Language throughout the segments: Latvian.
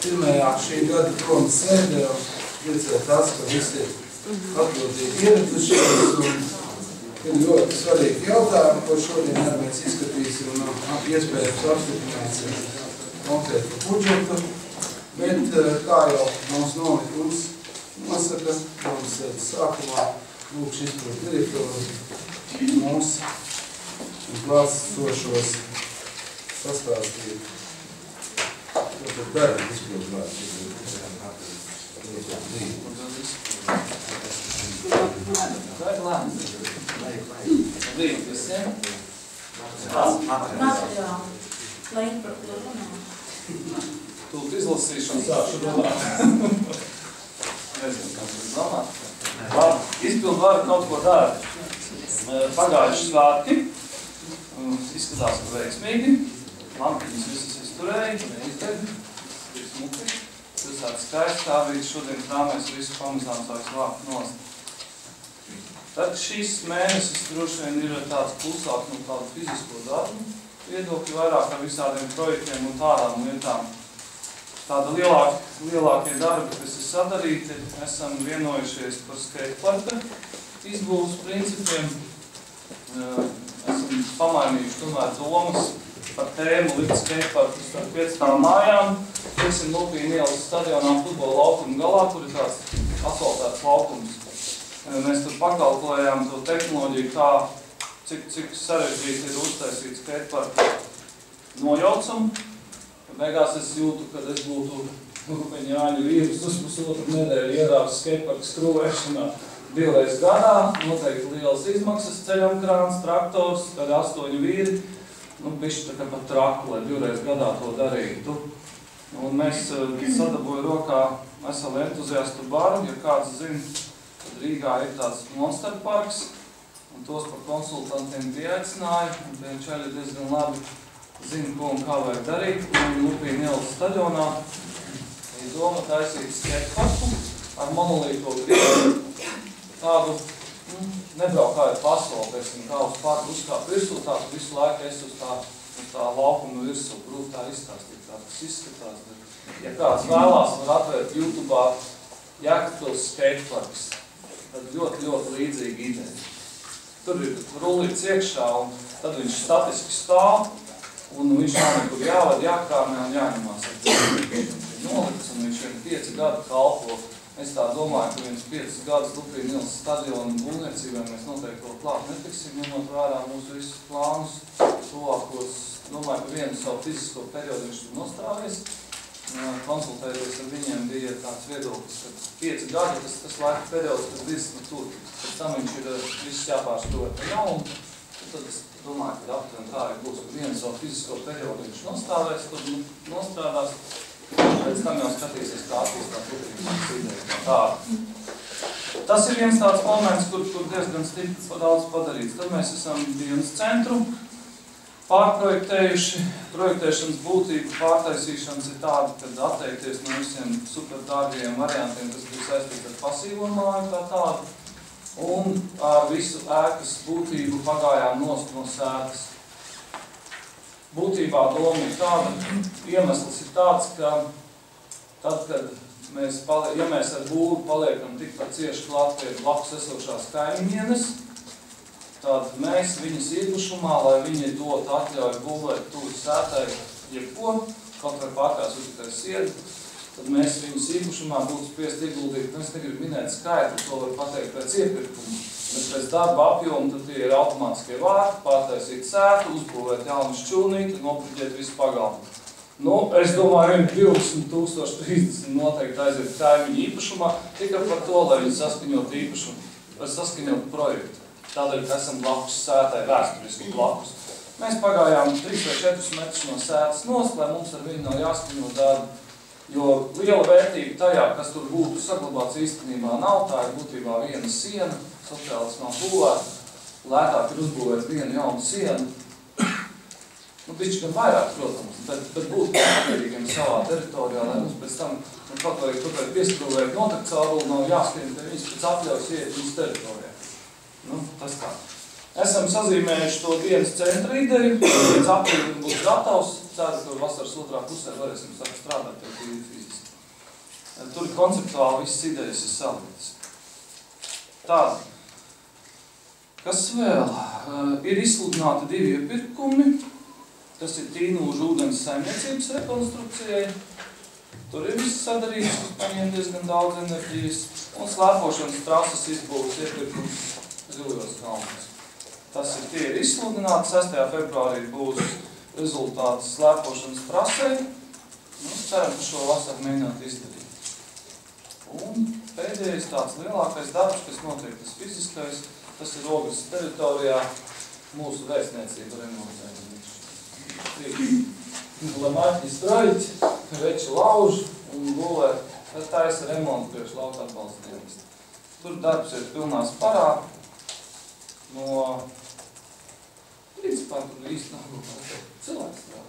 Pirmajā šī gada kromas sēdē priecē tas, ka visi atbildīgi ieradušies un ir ļoti svarīgi jautājumi, ko šodien arī mēs izskatīsim un iespējams apstiprināsim konkrētu budžetu, bet kā jau mums nolikums nosaka, kromas sēdes sākumā lūkšu izpildu direktoru mūsu valsts došos sastāstīt. Tātad dara izpildu vārds. Labrīt visiem. Materiāli, lai par to runā. Tūlīt izlasīšanu sākšu runāt. Nezinu, kas ir domāt. Izpildu vārdu kaut ko dara. Pagājuši svētki. Izskatās, ka veiksmīgi. Lampiņas visas izturēja, neizdega. Smuki. Tas tāds skaists, kā bija šodien krāmēs visu pamazām sāks vākt nost. Tad šīs mēnesis droši vien ir tāds klusāks no tādu fizisko darbu viedokļu, vairāk ar visādiem projektiem un tādām lietām. Tāda lielākie darbi, kas ir sadarīti, esam vienojušies par skateparka izbūves principiem. Esam pamainījuši tomēr domas par tēmu likt skateparku starp 5 mājām. Teiksim, Lupīna ielas stadionā futbola laukuma galā, kur ir tāds asfaltēts laukums. Mēs tur pakalpojām to tehnoloģiju, kā cik sarežģīti ir uztaisīt skateparku nojaucumu. Beigās es jūtu, kad es būtu Jāņu vīrus uz pusotru nedēļu ierāvis skateparku skrūvēšanā 2 reizes gadā. Noteikti lielas izmaksas, ceļam krāns, traktors, tad 8 vīri. Bišķi tā kā pat traku, lai 2 reizes gadā to darītu. Un mēs sadabūju rokā veselu entuziastu baru, ja kāds zina, tad Rīgā ir tāds Monster parks, un tos par konsultantiem pieaicināja, un tie čaļi diezgan labi zina, ko un kā vajag darīt. Un Lupīna ielas stadionā ir doma taisīt skateparku ar monolīto grīdu, tādu nebraukājot pasauli, kā uz parku uzkāp virsū, tā visu laiku es uz tā laukuma virsū, grūti tā izstāstīt, tā tas izskatās. Ja kāds vēlās, var atvērt YouTube'ā Jēkabpils skateparks, tad ļoti līdzīga ideja. Tur ir rullīts iekšā, un tad viņš statiski stāv, un viņš nav nekur jāvada, jākrāmē un jāņemās ar dzīvi. Nolikts, un viņš 5 gadu kalpo. Es tā domāju, ka viens 5 gadus Lupīna ielas stadionu būvniecībai mēs noteikti to klāt netiksim, ņemot vērā mūsu visus plānus, tuvākos. Domāju, ka vienu savu fizisko periodu viņš tur nostāvies. Konsultēties ar viņiem bija tāds viedoklis, ka 5 gadi tas laika periods, kas diezgan tur. Pēc tam viņš ir viss jāpārstūvē par jaunu. Tad es domāju, ka aptuveni tā arī būs, ka vienu savu fizisko periodu viņš nostāvēs, tad nostrādās. Pēc tam jau skatīsies, kā attīstās Lupīnas ideja tāda. Tas ir viens tāds moments, kur diezgan stipri daudz padarīts. Tad mēs esam dienas centru pārprojektējuši. Projektēšanas būtība pārtaisīšanas ir tāda, kad atteikties no visiem superdārgajiem variantiem, kas bija saistīti ar pasīvo māju kā tādu. Un ar visu ēkas būtību pagājām nost no sētas. Būtībā doma ir tāda, iemesls ir tāds, ka tad, kad mēs ar būru paliekam tikpat cieši klāt pie blakus esošās kaimiņienes, tad mēs viņas īpašumā, lai viņi dot atļauju būvēt tuvu sētai jebko, kaut vai pārkās uztikai siedu, tad mēs viņas īpašumā būtu spiest ieguldīt, es negribu minēt skaitu, to var pateikt pēc iepirkuma. Bet pēc darba apjoma tad tie ir automātiskie vārti, pārtaisīt sētu, uzbūvēt jaunu šķūnīti, nopruģēt visu pagalmu. Es domāju, 20,030 noteikti aiziet kaimiņu īpašumā, tikai par to, lai viņi saskaņot īpašumu, lai saskaņot projektu. Tādēļ, ka esam blakus sētai, vēsturiski blakus. Mēs pagājām 3 vai 4 metrus no sētas nost, lai mums ar viņu nav jāskaņot darbu. Jo liela vērtība tajā, kas tur būtu saglabāts īstenībā nav, tā ir būtībā viena siena, sociālismā būvēta, lētāk ir uzbūvēt vienu jaunu sienu. Bišķi gan vairāk, protams, bet būt patērīgiem savā teritorijā, lai mums pēc tam kaut vai pieskrūvēt noteikti cauruli nav jāskrien, ka viņas pēc atļaus iet viņas teritorijā. Tas tā. Esam sazīmējuši to dienas centra ideju, pēc aprīļa būs gatavs, ceru, ka vasaras otrā pusē varēsim sākt strādāt pie fiziski. tur ir konceptuāli visas idejas ir saliktas. Tāda. Kas vēl? Ir izsludināti 2 iepirkumi. Tas ir Tīnūžu ūdens saimniecības rekonstrukcijai. Tur ir viss sadarīts, kas paņem diezgan daudz enerģijas. Un slēpošanas trases izbūves iepirkums Ziljos kalnos. Tas ir tie ir izsludināti. 6. februārī būs rezultāts slēpošanas trasē. Ceram, ka šo vasaru mēģināt izdarīt. Un pēdējais tāds lielākais darbs, kas notiek, tas fiziskais, tas ir Ogres teritorijā mūsu vēstniecība remontē. Lamāķi strāļķi, veči lauži un gulē, tas taisa remontu priekš lauka atbalsta dienesta. Tur darbs ir pilnā sparā. No principā tur īsti nav cilvēks strādā.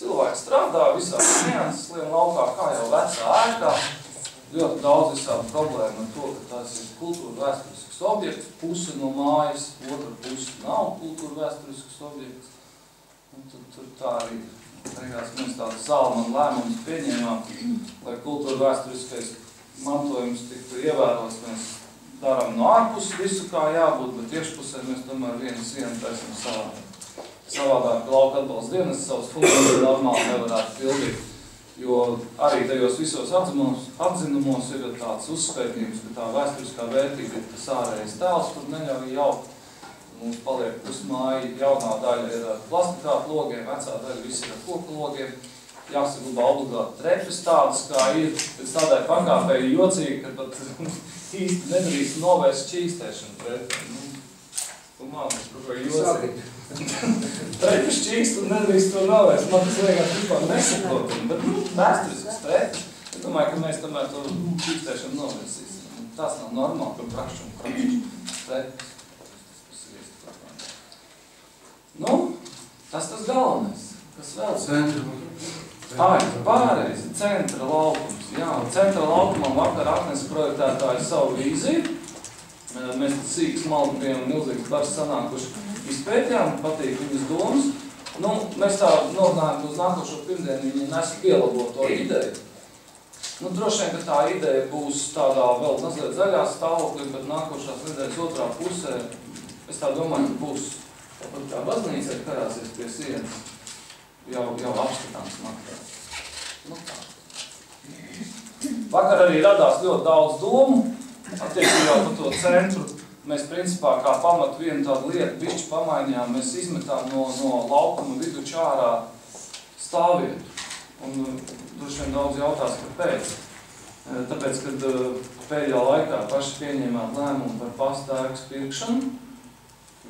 Cilvēki strādā visās nianses, lien laukā, kā jau vecā ēkā. Ļoti daudz visādi problēma ar to, ka tās ir kultūra vēsturisks objekts, puse no mājas, otra puse nav kultūra vēsturisks objekts. Un tur tā arī, beigās mēs tādu Salmanu lēmumus pieņēmām, lai kultūra vēsturiskais mantojums tiktu ievērots. Mēs darām no ārpuses visu, kā jābūt, bet iekšpusē mēs tomēr vienu sienu taisam savādāk. Savādāk lauka atbalsta dienas savas funkcijas normāli nevarētu pildīt, jo arī tajos visos atzinumos ir tāds uzspētījums, ka tā vēsturiskā vērtība ir tas ārējais tēls, tur neļauj jaukt. Mums paliek pusmāja, jaunā daļa ir ar plastikātu logiem, vecā daļa viss ir ar koku logiem. Jāsaglabā obligāti trepes tādas, kā ir, pēc tādai pakāpēji jocīgi, ka pat īsti nedrīkst novērst čīkstēšanu pret. Man tas kaut kā jocīgi. Trepes čīkst un nedrīkst to novērst. Man tas liekas vispār nesaprotam, bet vēsturisks trepes. Es domāju, ka mēs tomēr to čīkstēšanu novērsīsim. Tas nav normāli, ka prakšu un prakšu trepes. Nu, tas galvenais. Kas vēl? Centra. Pārreiz, centra laukums. Jā, centra laukumam vakar Aknes projektētāji savu vīziju. Mēs tad sīks malku bijām milzīgs bars sanākuši izpētījām, patīk viņas domas. Nu, mēs tā norunājam, ka uz nākošo pirmdienu viņi nes pielabot to ideju. Nu, droši vien, ka tā ideja būs tādā vēl mazliet zaļā stāvoklī, bet nākošās nedēļas otrā pusē, es tā domāju, ka būs tāpat kā baznīca ir karāsies pie sienas, jau apskatāms maktās. Nu, tā. Vakar arī radās ļoti daudz domu, attiecībā par to centru. Mēs principā kā pamatu vienu tādu lietu bišķi pamainījām, mēs izmetām no laukuma vidu čārā stāvvietu. Un droši vien daudz jautās, kāpēc. Tāpēc, kad pēdējā laikā paši pieņēmām lēmumu par pastēkas pirkšanu,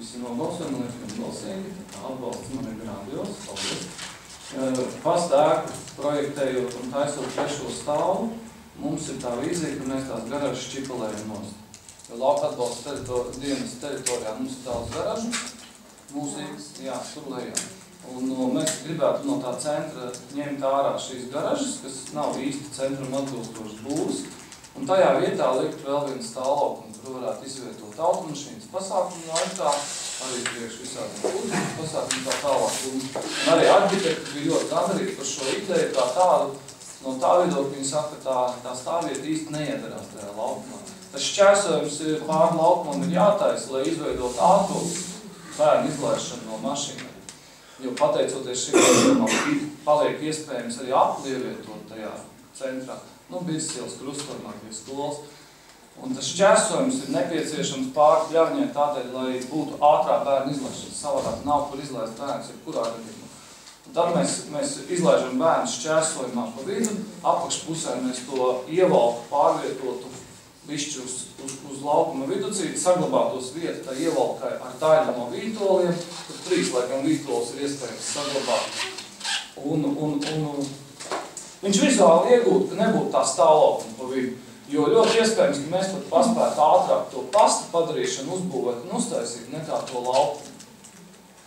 visi nobalsojumi, liekas, balsīgi, atbalsts man ir grandios, paldies. Pastēku projektējot un taisot 3. stāvu, mums ir tā vīzija, ka mēs tās garažas čipalējam nost. Jo lauka atbalsta dienas teritorijā mums ir daudz garažu, jā, tur lejā. Un mēs gribētu no tā centra ņemt ārā šīs garažas, kas nav īsti centram atbilstošas būvas, un tajā vietā likt vēl vienu stāvlaukumu, kur varētu izvietot automašīnas pasākumu laikā, arī priekš visādiem kultūras pasākumu tā tālāk. Un arī arhitekti bija ļoti gandarīti par šo ideju kā tādu. No tā viedokļa viņi saka, ka tā stāvvieta īsti neiedarās tajā laukumā. Tas šķērsojums pāri laukumam ir jātaisa, lai izveidot ātru bērnu izlaišanu no mašīnām. Jo pateicoties šim gadījumam, paliek iespējams arī apli ievietot tajā centrā. Nu, Birsielas krustojumā pie skolas. Un tas šķērsojums ir nepieciešams pāri pļaviņai tādēļ, lai būtu ātrā bērnu izlaišana. Savādāk nav kur izlaist bērns, jebkurā gadījumā. Tad mēs izlaižam bērnu šķērsojumā pa vidu, apakšpusē mēs to ievalku pārvietotu višķi uz laukuma viducīti, saglabātos vietu tā ievalkai ar daļu no vītoliem, tur 3 laikam vītols ir iespējams saglabāt. Un viņš vizuāli iegūt, ka nebūtu tā stāvlaukuma pa vidu, jo ļoti iespējams, ka mēs pat paspētu ātrāk to pasta padarīšanu uzbūvēt un uztaisīt nekā to laukumu.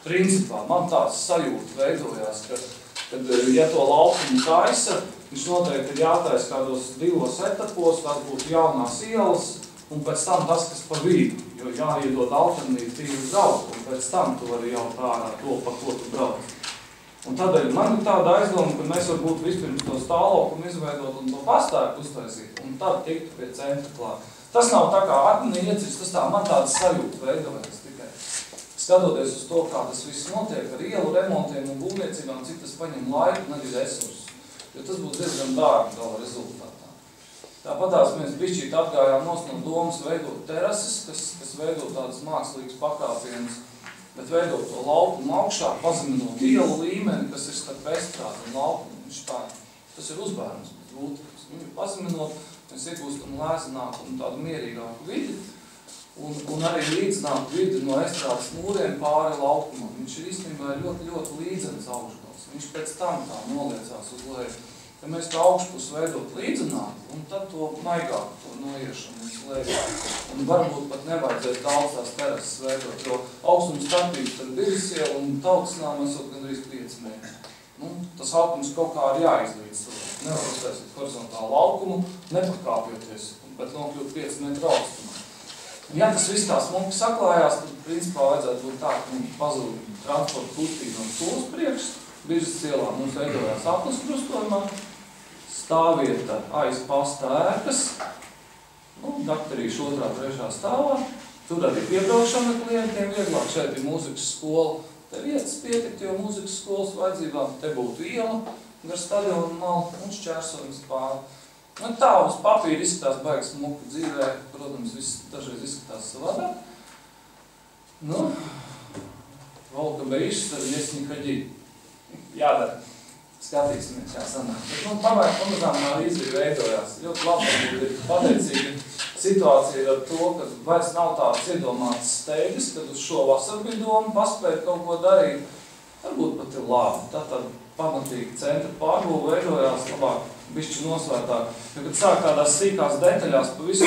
Principā man tāds sajūta veidojās, kad ja to laukumu taisa, viņš noteikti ir jātaisa kādos 2 etapos, tās būtu jaunās ielas, un pēc tam tas, kas pa vidu, jo jāiedod alternatīvu braukt, un pēc tam tu vari jau ārā to, pa ko tu brauc. Un tādēļ man ir tāda aizdoma, ka mēs varbūt vispirms to stāvlaukumu izveidot un to pastāvju uztaisīt, un tad tiktu pie centra klāt. Tas nav tā kā akmeni iecirst, tas tā man tāds sajūta veidojas tikai. Skatoties uz to, kā tas viss notiek ar ielu remontiem un būvniecībām, cik tas paņem laiku un arī resursus. Jo tas būs diezgan dārgi gala rezultātā. Tāpatās mēs bišķīt atgājām no domas veidot terases, kas veido tādas mākslīgas pakāpienas, bet veidot to laukumu augšā, pazeminot ielu līmeni, kas ir starp estrādi un laukumu. Tas ir uzbērums, bet būtības. Viņu pazeminot, mēs iegūstam lēzināku un tādu mierīgāku vidi, un arī līdzināku vidi no estrādes mūriem pāri laukumam. Viņš ir īstenībā ļoti, ļoti līdzenis augšgals. Viņš pēc tam tā noliecās uz leju. Ja mēs to augšpus veidot līdzināt, un tad to maigāku to noiešanu uz leju. Un varbūt pat nevajadzēs daudz tās terases veidot, jo augstums starpības starp Birissielu un Tautsnām esot gandrīz 5 metri. Tas augstums kaut kā ir jāizlīdzsvarot. Nevar uztaisīt horizontālu laukumu, nepakāpjoties, bet nokļūt 5 metru augstumā. Ja tas viss tā smuki saklājās, tad principā vajadzētu būt tā, ka mums pazūd transporta kustība no stūles priekš. Birissielā mums veidojās aplis krustojumā, stāvvieta aiz pasta ēkas, dakterīšu 2. 3. stāvā. Tur arī piebraukšana klientiem vieglāk. Šeit ir mūzikas skola. Te vietas pietikt, jo mūzikas skolas vajadzībām te būtu iela gar stadionu malu un šķērsojums pāri. Tā uz papīra izskatās baigas smuki dzīvē, protams, viss dažreiz izskatās savādāk. Volka beišas ar iesņi kaģī. Jādara. Skatīsimies, kā sanāk. Bet, pamazām izvēja veidojās. Ļoti labi ir pateicīga situācija ar to, ka vairs nav tāds iedomāts steigas, kad uz šo vasaru bija doma paspēt kaut ko darīt. Varbūt pat ir labi. Tā pamatīgi centra pārbūve veidojās labāk, bišķi nosvērtāk. Jo, kad sāk tādās sīkās detaļās pa visu,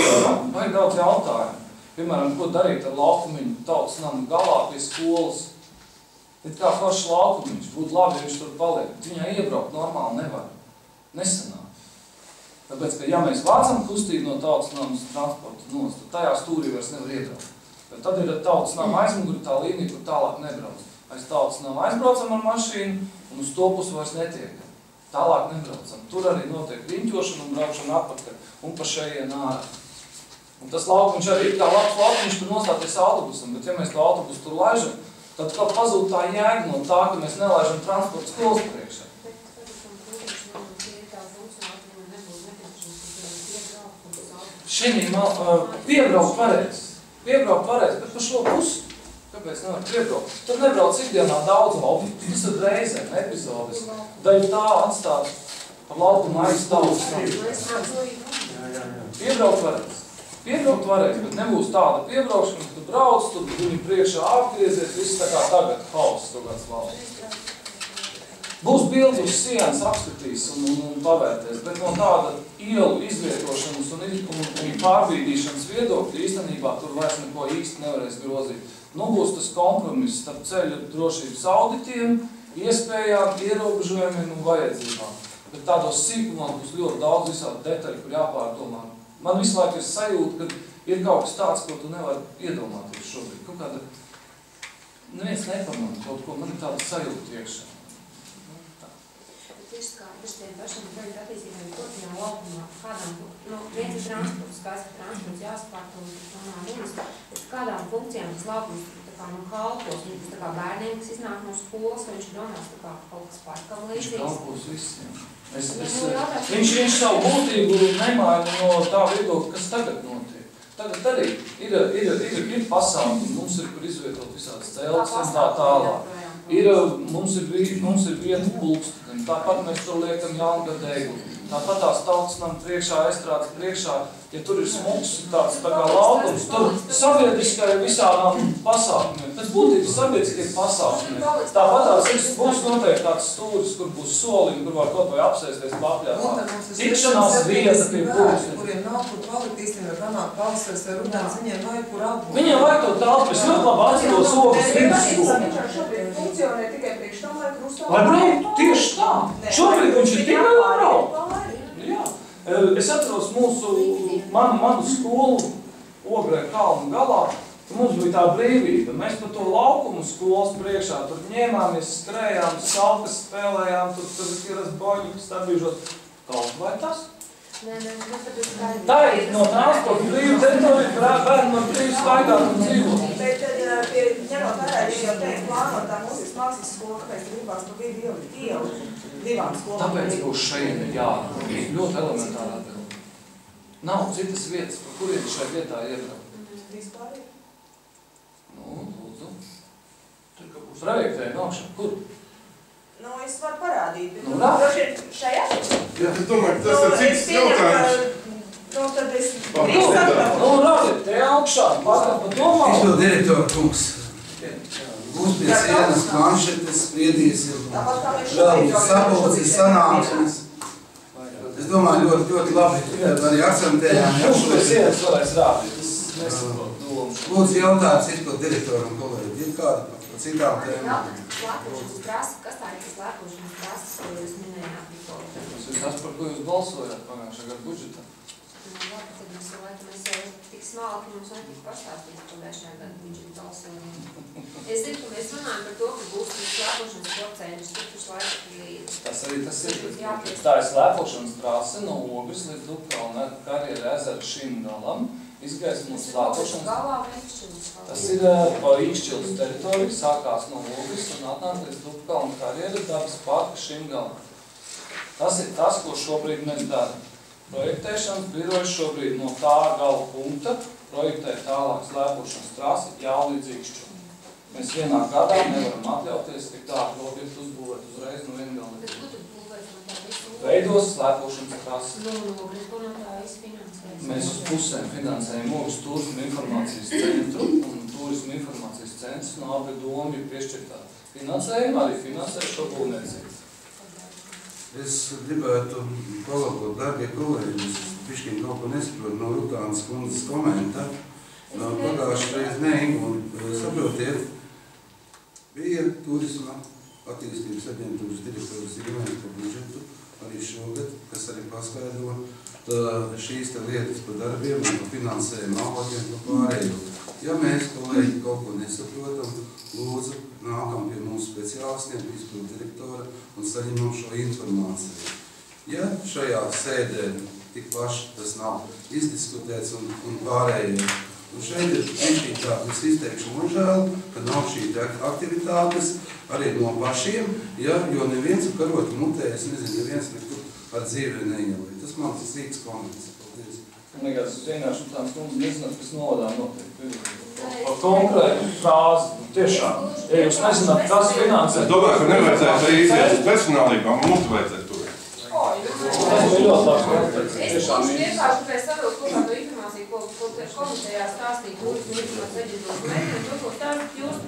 vajag daudz jautājumu. Piemēram, ko darīt ar laukumiņu Tautsnamu galā pie skolas. Ir kā foršs laukumiņš, būtu labi, ja viņš tur paliek, bet viņai iebraukt normāli nevar. Nesanāk. Tāpēc, ka ja mēs vācam kustību no Tautsnamas transporta nost, tad tajā stūrī vairs nevar iebraukt. Bet tad ir Tautsnama aizmuguri tā līnija, kur tālāk nebrauc. Aiz Tautsnamu aizbraucam ar mašīnu un uz to pusi vairs netiek. Tālāk nebraucam. Tur arī notiek riņķošana un braukšana atpakaļ un pa šejien ārā. Un tas laukumiņš arī ir kā labs laukumiņš, kur nostāties autobusam, bet ja mēs to autobusu tur laižam, tad kā pazūd tā jēga no tā, ka mēs nelaižam transporta skolas priekšā. Šeit piebraukt varēs, bet pa šo pusi. Kāpēc nevar piebraukt? Tad nebrauc ikdienā daudz laukumu. Tas ir reizēm, epizodis. Daļu tā atstāt par laukumu aizstāvus. Piebraukt varēs. Bet nebūs tāda piebraukšana, ka tu brauc, tur viņi priekšā apgriezies, viss tā kā tagad hauss kaut kāds valsts. Būs bildi uz sienas, apskatīs un pavērties, bet no tāda ielu izvietošanas un pārbīdīšanas viedokļa īstenībā tur vairs neko īsti nevarēs grozīt. Būs tas kompromiss starp ceļu drošības auditiem, iespējām, ierobežojumiem un vajadzībām. Bet tādos sīkumos būs ļoti daudz visādi detaļu, kur jāpārdomā. Man visu laiku ir sajūta, ka ir kaut kas tāds, ko tu nevari iedomāties šobrīd. Kaut kāda, neviens nepamanā kaut ko, man ir tāda sajūta iekšā. Tieši kā ar tiem pašiem projektu attīstībiem turpinām laukumā, kādām, viens ir transports, kāds ir transports jāspārta un kādām funkcijām tas laukums kalpos, un tas bērniem, kas iznāk no skolas, vai viņš domās kaut kas pārkam līdzīgs? Viņš kalpos visiem. Viņš savu būtību nemaina no tā viedokļa, kas tagad notiek. Tagad arī ir pasākumi, mums ir, kur izvietot visādas celtas un tā tālāk. Mums ir vieta pulkstenim, tāpat mēs tur liekam jaungadu. Tāpat tās Tautsnama priekšā, estrādes priekšā, ja tur ir smuks tāds tā kā laukums, tur sabiedriskai visādām pasākumiem. Pēc būtības sabiedriskai pasākumiem. Tāpat tās būs noteikti tāds stūris, kur būs soliņi, kur var kaut vai apsēsties papļāt. Tikšanās vieta pie pulkstenim. Kuriem nav kur palikt īstenībā, kanāk pavasaris vai rudens, viņiem vajag kur atbūt. Viņiem vajag to telpu, es ļoti labi atceros sokas vidusskolu. Viņš šobrīd funkcionē tikai priekš tam, lai krustā. Lai braukt, tieši tā. Šobrīd viņš ir tikai lai braukt. Jā. Es atceros manu skolu Ogrē kalnu galā. Mums bija tā brīvība. Mēs par to laukumu skolas priekšā tur ņēmāmies, skrējām, salkas spēlējām, tur ir boļņu, starbīžot. Kaut vai tas? Nē, tad Tā ir no transporta brīvu teritoriju, bērni no brīvu staigāt un dzīvot. Bet tad, ņemot vērā, ja jau teikt plānot tā mūzikas mākslas skola, kāpēc gribās pa vidu ielikt ielu divām skolām? Tāpēc būs šeit, jā, ļoti elementāri atbildi. Nav citas vietas, par kuriem šai vietā iebraukt. Vispār ir. Nu, lūdzu. Tur, ka būs projektēji nākšana. Kur? Nu, es varu parādīt, bet Nu, rādi. droši vien šajā? Jā, es domāju, ka tas ir cits jautājums. Nu, tad es Pārāk drīkst lietā. atbraukt. Nu, rādi, te augšā, pārāk pa domā. Izpildu direktora kungs. Būs pie sienas planšetes, spriedīsim. Tāpat kā mēs Vēl šobrīd būs sapulces, sanāksmes. Es domāju, ļoti labi arī akcentējām. Kurš pēc ietas varēs rādīt? Es nesaprotu domu. Lūdzu jautājums izpildu direktoram, kolēģi. Ir kāda par citām tēmām? Slēpošanas trasa, kas tā ir tas slēpošanas trasa, ko jūs minējāt, Nikola? Tas ir tas, par ko jūs balsojāt pagājušā gada budžetā. Labi, tad mēs jau tik smalki mums netika pastāstīt pagājušajā gada budžeta balsojumā. Es zinu, ka mēs runājam par to, ka būs slēpošanas procentus, tur pašlaik Tas arī tas ir. jāpies. Tā ir slēpošanas trase no Ogres līdz Dubkalna Karjera ezera šim galam. Izgaismot slēpošanas. Galā vai Ikšķilas? Tas ir pa Ikšķilas teritoriju, sākās no Ogres un atnāk līdz Dubkalna Karjera dabas parka šim galam. Tas ir tas, ko šobrīd mēs darām. Projektēšanas birojas šobrīd no tā gala punkta projektē tālāk slēpošanas trasi jau līdz Ikšķilu. Mēs vienā gadā nevaram atļauties tik tādu objektu uzbūvēt uzreiz no viena galā. Bet ko tad būvēt no tā visu? Veidos slēpošanas trasi. No ko no tā visu finansēs? Mēs uz pusēm finansējam Ogres turismu informācijas centru un turismu informācijas centrs no abi domu ir piešķirtā finansējuma, arī finansē šo būvniecību. Es gribētu palabot, darbie kolēģi, es bišķiņ kaut ko nesaprotu no Rutānas kundzes komenta. Pagājušreiz saprotiet, bija turisma attīstības aģentūras direktors ziņojums par budžetu arī šogad, kas arī paskaidro šīs lietas par darbiem un par finansējumu avotiem un pārējo. Ja mēs, kolēģi, kaut ko nesaprotam, lūdzu, nākam pie mūsu speciālistiem, izpildu direktora un saņemam šo informāciju. Ja šajā sēdē tik plaši tas nav izdiskutēts un pārējo, un šeit ir tikai tā, es izteikšu man žēl, ka nav šī aktivitātes arī no pašiem, ja, jo neviens karot mutē, es nezinu, neviens nekur ar dzīvi neielī. Tas man tas īks koments. Paldies. Nekāds es vienkārši tās kundzes nezināt, kas novadā notiek. Par konkrētu frāzi. Tiešām. Ja jūs nezināt, kas finansē. Es domāju, ka nevajadzētu arī iziet uz personālībām, mums vajadzētu to. Tas bija ļoti labs konteksts. Es būšu vienkārši pēc savilkt kaut kādu informāciju, ko komitejā stāstīja turismu informācijas aģentūras mēģināt, to, ko stāstīt jūs.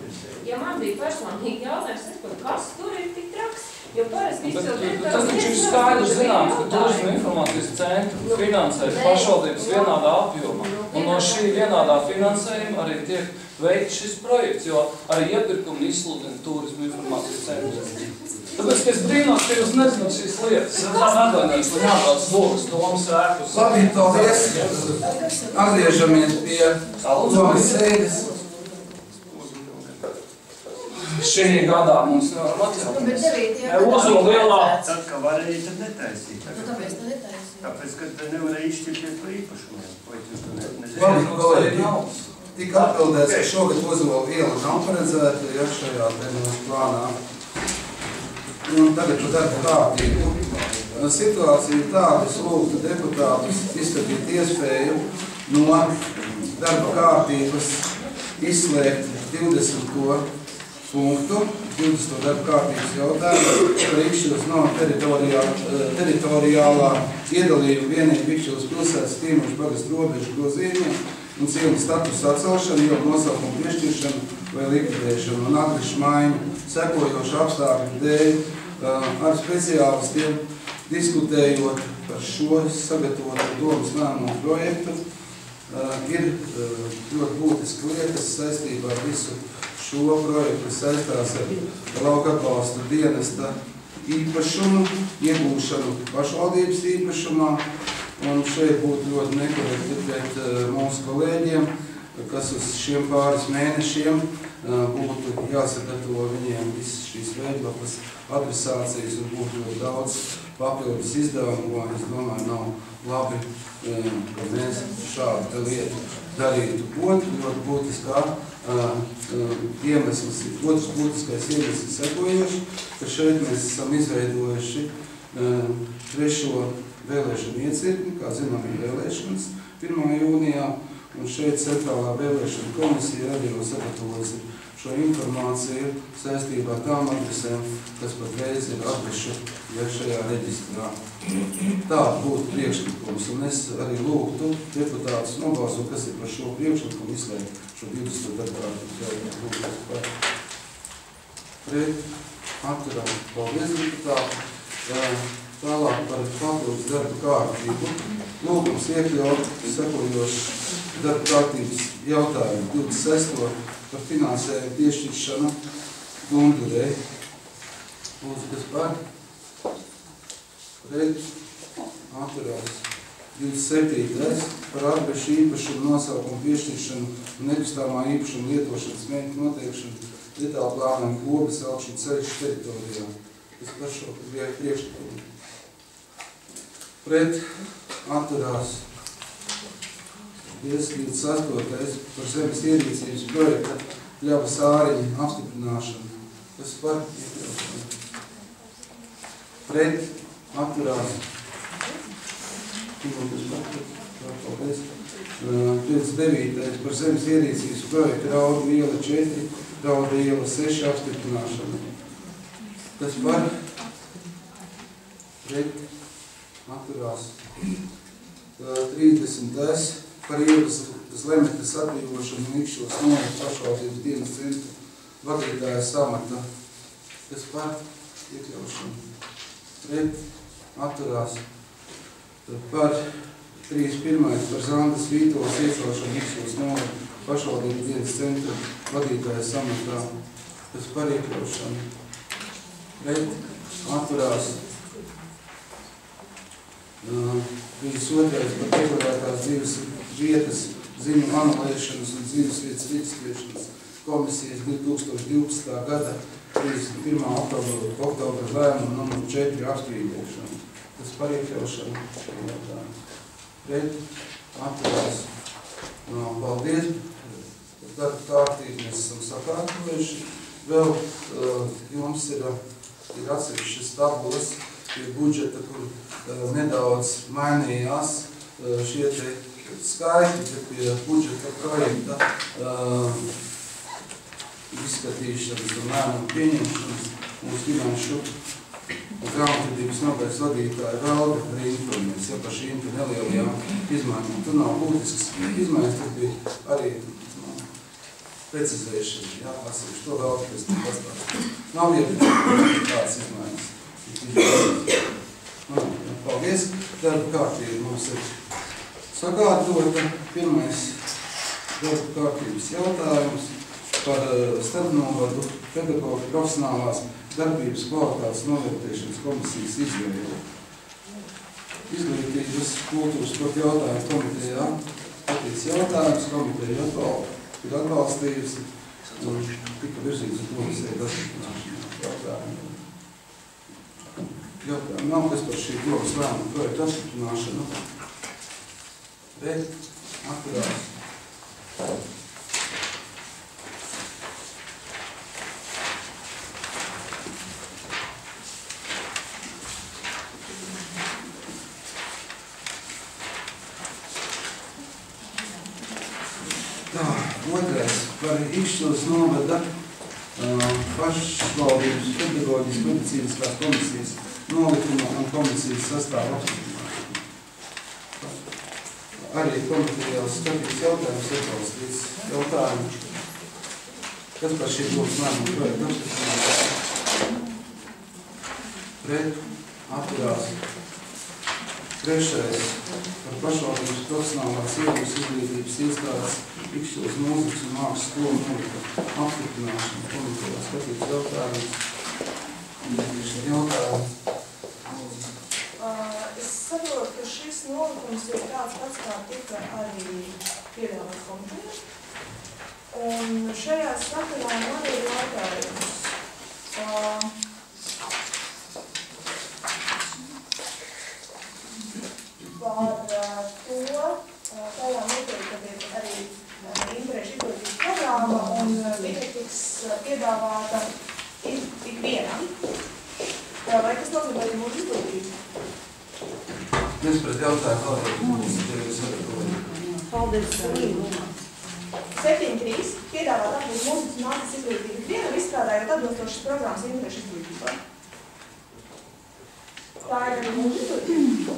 Ja man bija personīgi jautājums, es par kas tur ir tik traks, jo parasti izcelt direktors... Tas taču ir skaidrs zināms, ka turismu informācijas centru finansē pašvaldības vienādā apjomā. Un no šī vienādā finansējuma arī tiek veikts šis projekts, jo arī iepirkumi izsludina turismu informācijas centrs. Tāpēc, ka es brīnos, ka jūs nezināt šīs lietas. Es tā atvainojos, lai jābrauc Logas domas ēkus. Labi, paldies. Atgriežamies pie domas sēdes. Šī gadā mums nevaram atļauties. Bet Ozola lielā. Tad, ka varēja, tad netaisīt. tāpēc tā netaisīja. Tāpēc, ka nevarēja izšķirties par īpašumiem. Vai jūs to nezināt? Labi, kolēģi. Tika atbildēts, ka šogad Ozola iela nav paredzēta, ja šajā mūsu plānā. Un tagad par darba kārtību. Situācija ir tāda, es lūgtu deputātus izskatīt iespēju no darba kārtības izslēgt 20. punktu, 20. darba kārtības jautājumu par Ikšķilas no teritoriālā iedalījuma vienīgi Ikšķilas pilsētas Tīmušu pagastu robežu grozījumiem un civilu statusu atcelšanu, jau nosaukumu piešķiršanu vai likvidēšanu un adrešu maiņu sekojošu apstākļu dēļ ar speciālistiem diskutējot par šo sagatavotu domas lēmumu projektu. Ir ļoti būtiski lietas saistībā ar visu šo projektu, saistās ar lauka atbalsta dienesta īpašumu, iegūšanu pašvaldības īpašumā. Un šeit būtu ļoti nekorekti pret mūsu kolēģiem kas uz šiem pāris mēnešiem būtu jāsagatavo viņiem visas šīs veidlapas adresācijas un būtu ļoti daudz papildus izdevumu, es domāju, nav labi, ka mēs šādu lietu darītu. Ļoti būtiskā iemesls, otrs būtiskais iemesls sekojoši, ka šeit mēs esam izveidojuši trešo vēlēšanu iecirkni, kā zinām, ir vēlēšanas 1. jūnijā, un šeit Centrālā vēlēšana komisija arī jau sagatavojusi šo informāciju saistībā ar tām adresēm, kas patreiz ir adrešu šajā reģistrā. Tāda būtu priekšlikums, un es arī lūgtu deputātus nobalsot, kas ir par šo priekšlikumu, izslēgt šo 20. deputātu. Pret atturām. Paldies, deputāti. Tālāk par papildus darba kārtību. Lūgums iekļaut sekojošu darba kārtības jautājumu 26. par finansējumu piešķiršanu Gundurei. Lūdzu, kas par? Pret atturās. 27. par atbešu īpašumu nosaukumu piešķiršanu un nekustamā īpašuma lietošanas mērķu noteikšanu detālu plānām Kobas augšana ceļš teritorijā. Kas par šo priekšlikumu? Pret atturās. 28. par zemes ierīcības projekta Ļavas Āriņa apstiprināšanu. Kas par iekļaušanu? Pret atturās. Paldies. 29. par zemes ierīcības projekta Raudu iela 4, Raudu iela 6 apstiprināšanu. Kas par? Pret atturās. 30. par ielas Zlemetes atbrīvošanu un Ikšos novada pašvaldības dienas centra vadītāja samata. Kas par iekļaušanu? Pret atturās. Par 31. par Zandas Vītolas iecelšanu Ikšos novada pašvaldības dienas centra vadītāja samatā. Kas par iekļaušanu? Pret atturās. 32. par regulētās dzīves vietas ziņu anulēšanas un dzīves vietas reģistrēšanas komisijas 2012. gada 31. oktobra lēmumu numuru 4 apstrīdēšanu. Tas par iekļaušanu. Pret atturās. Paldies. Darba kārtību mēs esam sakārtojuši. Vēl jums ir atsevišķas tabulas pie budžeta, kur nedaudz mainījās šie te skaitļi, bet pie budžeta projekta izskatīšanas un lēmumu pieņemšanas mūsu finanšu un grāmatvedības nodaļas vadītāja Valde arī informēs, par šīm nelielajām izmaiņām. Tur nav būtisks izmaiņas, tur bija arī precizēšana, jā, atsevišķi to vēl, kas tam pastāst. Nav iepriekš tādas izmaiņas. Paldies. Darba kārtība mums ir sakārtota. Pirmais darba kārtības jautājums par starpnovadu pedagoģu profesionālās darbības kvalitātes novērtēšanas komisijas izveidu. Izglītības kultūras sporta jautājumu komitejā patīc jautājums, komiteja ir atbalstījusi un tika virzīts uz komisiju apstiprināšanu jautājumu. Nav kas par šī domas lēmumu projektu apstiprināšanu. Bet atturās. Tā, otrais par Ikšķilas novada pašvaldības pedagoģijas medicīniskās komisijas nolikuma un komisijas sastāvu apstiprināšanu. Arī komitejā skatīts jautājums atbalstīts jautājumu. Kas par šī domas lēmumu projektu apstiprināšanu? Pret atturās. Trešais par pašvaldības profesionālās iegūs izglītības iestādes Ikšķilas mūzikas un mākslas skolu nolikuma apstiprināšanu. Komitejā skatīts jautājums. Es saprotu, ka šis nolikums ir tāds pats, kā tika arī piedāvāts komitejā. Un šajā sakarā man ir jautājums par to, tajā notiek, kad ir arī interešu izglītības programma un viņa tiks piedāvāta ikvienam. Vai tas nozīmē arī mūsu izglītību? Mēs pret jautājumu vēlreiz mūsu sagatavojam. Paldies. 7.3. piedāvāt apgūt mūzikas un mākslas izglītību ikvienam, izstrādājot atbilstošas programmas interešu izglītībā. Tā ir arī mūsu izglītība.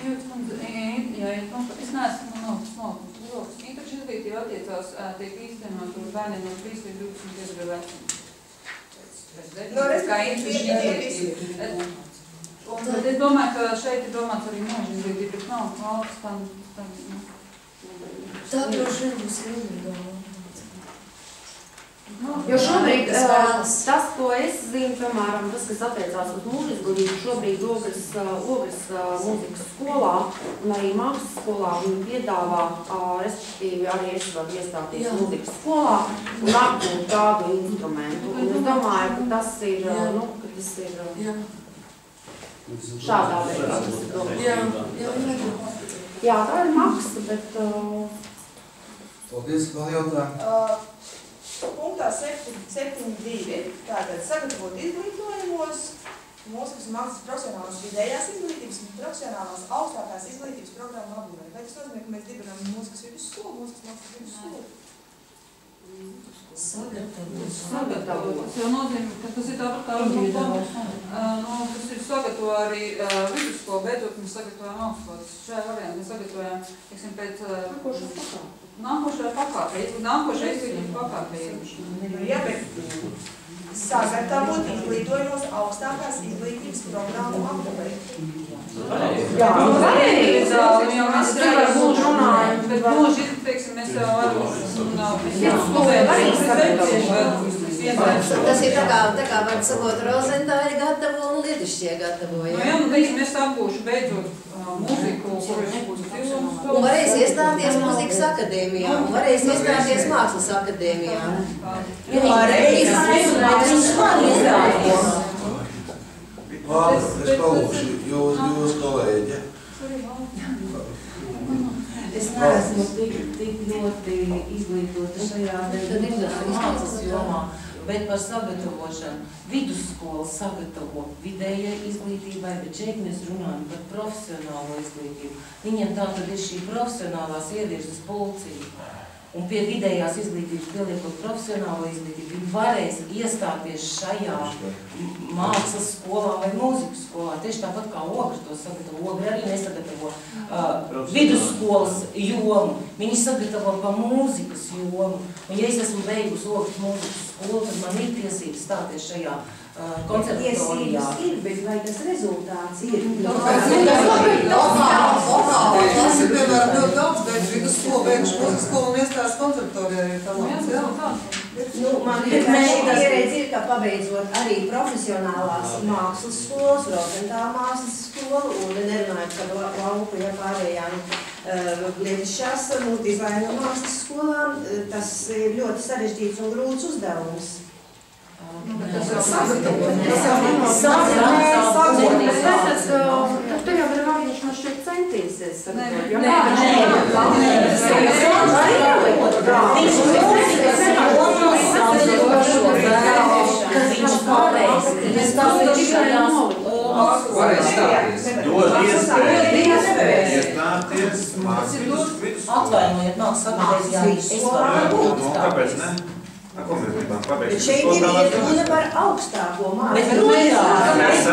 Es neesmu nolikusi. Interešu izglītība attiecās tiek īstenot uz bērniem no 3 līdz 25 gadu vecuma. Kā interešu izglītība. Bet es domāju, ka šeit ir domāts arī mūža izglītība, bet nav valsts tam. Tā droši vien būs individuāli. Jo šobrīd tas, ko es zinu, piemēram, tas, kas attiecās uz mūža izglītību, šobrīd Ogres mūzikas skolā un arī mākslas skolā viņi piedāvā, respektīvi arī es varu iestāties mūzikas skolā un apgūt tādu instrumentu. Un es domāju, ka tas ir, šādā veidā. Jā, tā ir maksa, bet... Paldies, vēl jautājumu. Punktā 7.2. Tātad sagatavot izglītojumos mūzikas un mākslas profesionālās vidējās izglītības un profesionālās augstākās izglītības programmu apgūvē. Vai tas nozīmē, ka mēs dibinām mūzikas vidusskolu, mūzikas mākslas vidusskolu? Sagatavot. Tas jau nozīmē, ka tas ir tāpat kā tas ir sagatavo arī vidusskolu, beidzot mēs sagatavojam augstskolas. Šajā variantā mēs sagatavojam, teiksim, pēc nākošajā pakāpē, nākošajā izglītības pakāpē. Jā, bet sagatavot izglītojumos augstākās izglītības programmu apgūvē. Jā, pareizi, jo mēs runājam, bet mūži, teiksim, mēs jau varam Tas ir tā kā var sakot, Rozentāri gatavo un Lietišķie gatavo, jā? Jā, teiksim, es apgūšu beidzot mūziku, un varēs iestāties mūzikas akadēmijā, un varēs iestāties mākslas akadēmijā. Varēs iestāties. Vārds, es palūkšu jūs kolēģi. Es neesmu tik ļoti izglītota šajā mākslas jomā, bet par sagatavošanu. Vidusskola sagatavo vidējai izglītībai, bet šeit mēs runājam par profesionālo izglītību. Viņiem tā tad ir šī profesionālās ievirzes policija. Un pie vidējās izglītības pieliekot profesionālo izglītību, viņi varēs iestāties šajā mākslas skolā vai mūzikas skolā. Tieši tāpat kā Ogre to sagatavo. Ogre arī nesagatavo vidusskolas jomu. Viņi sagatavo pa mūzikas jomu. Un ja es esmu beigusi Ogres mūzikas skolu, tad man ir tiesības stāties šajā konservatorijā. Tiesības ir, bet vai tas rezultāts ir? Tas ir, piemēram, ļoti daudz beidz vidusskolu, beiguši mūzikas skolu un iestājas konservatorijā, ja tā labs, jā. Man pieredze ir, ka pabeidzot arī profesionālās mākslas skolas, Rozentāla mākslas skolu, un nerunājot par lauku, ja pārējām Lietišķās dizaina mākslas skolām, tas ir ļoti sarežģīts un grūts uzdevums. Tas jau var viņš man šeit centīsies. Viņš pareizi. Es tā līdz šajās atvainojiet, nav sakādēs, es varu Kāpēc ne? Ko mēs gribam pabeigt? Šeit ir runa par augstāko mākslu. Mēs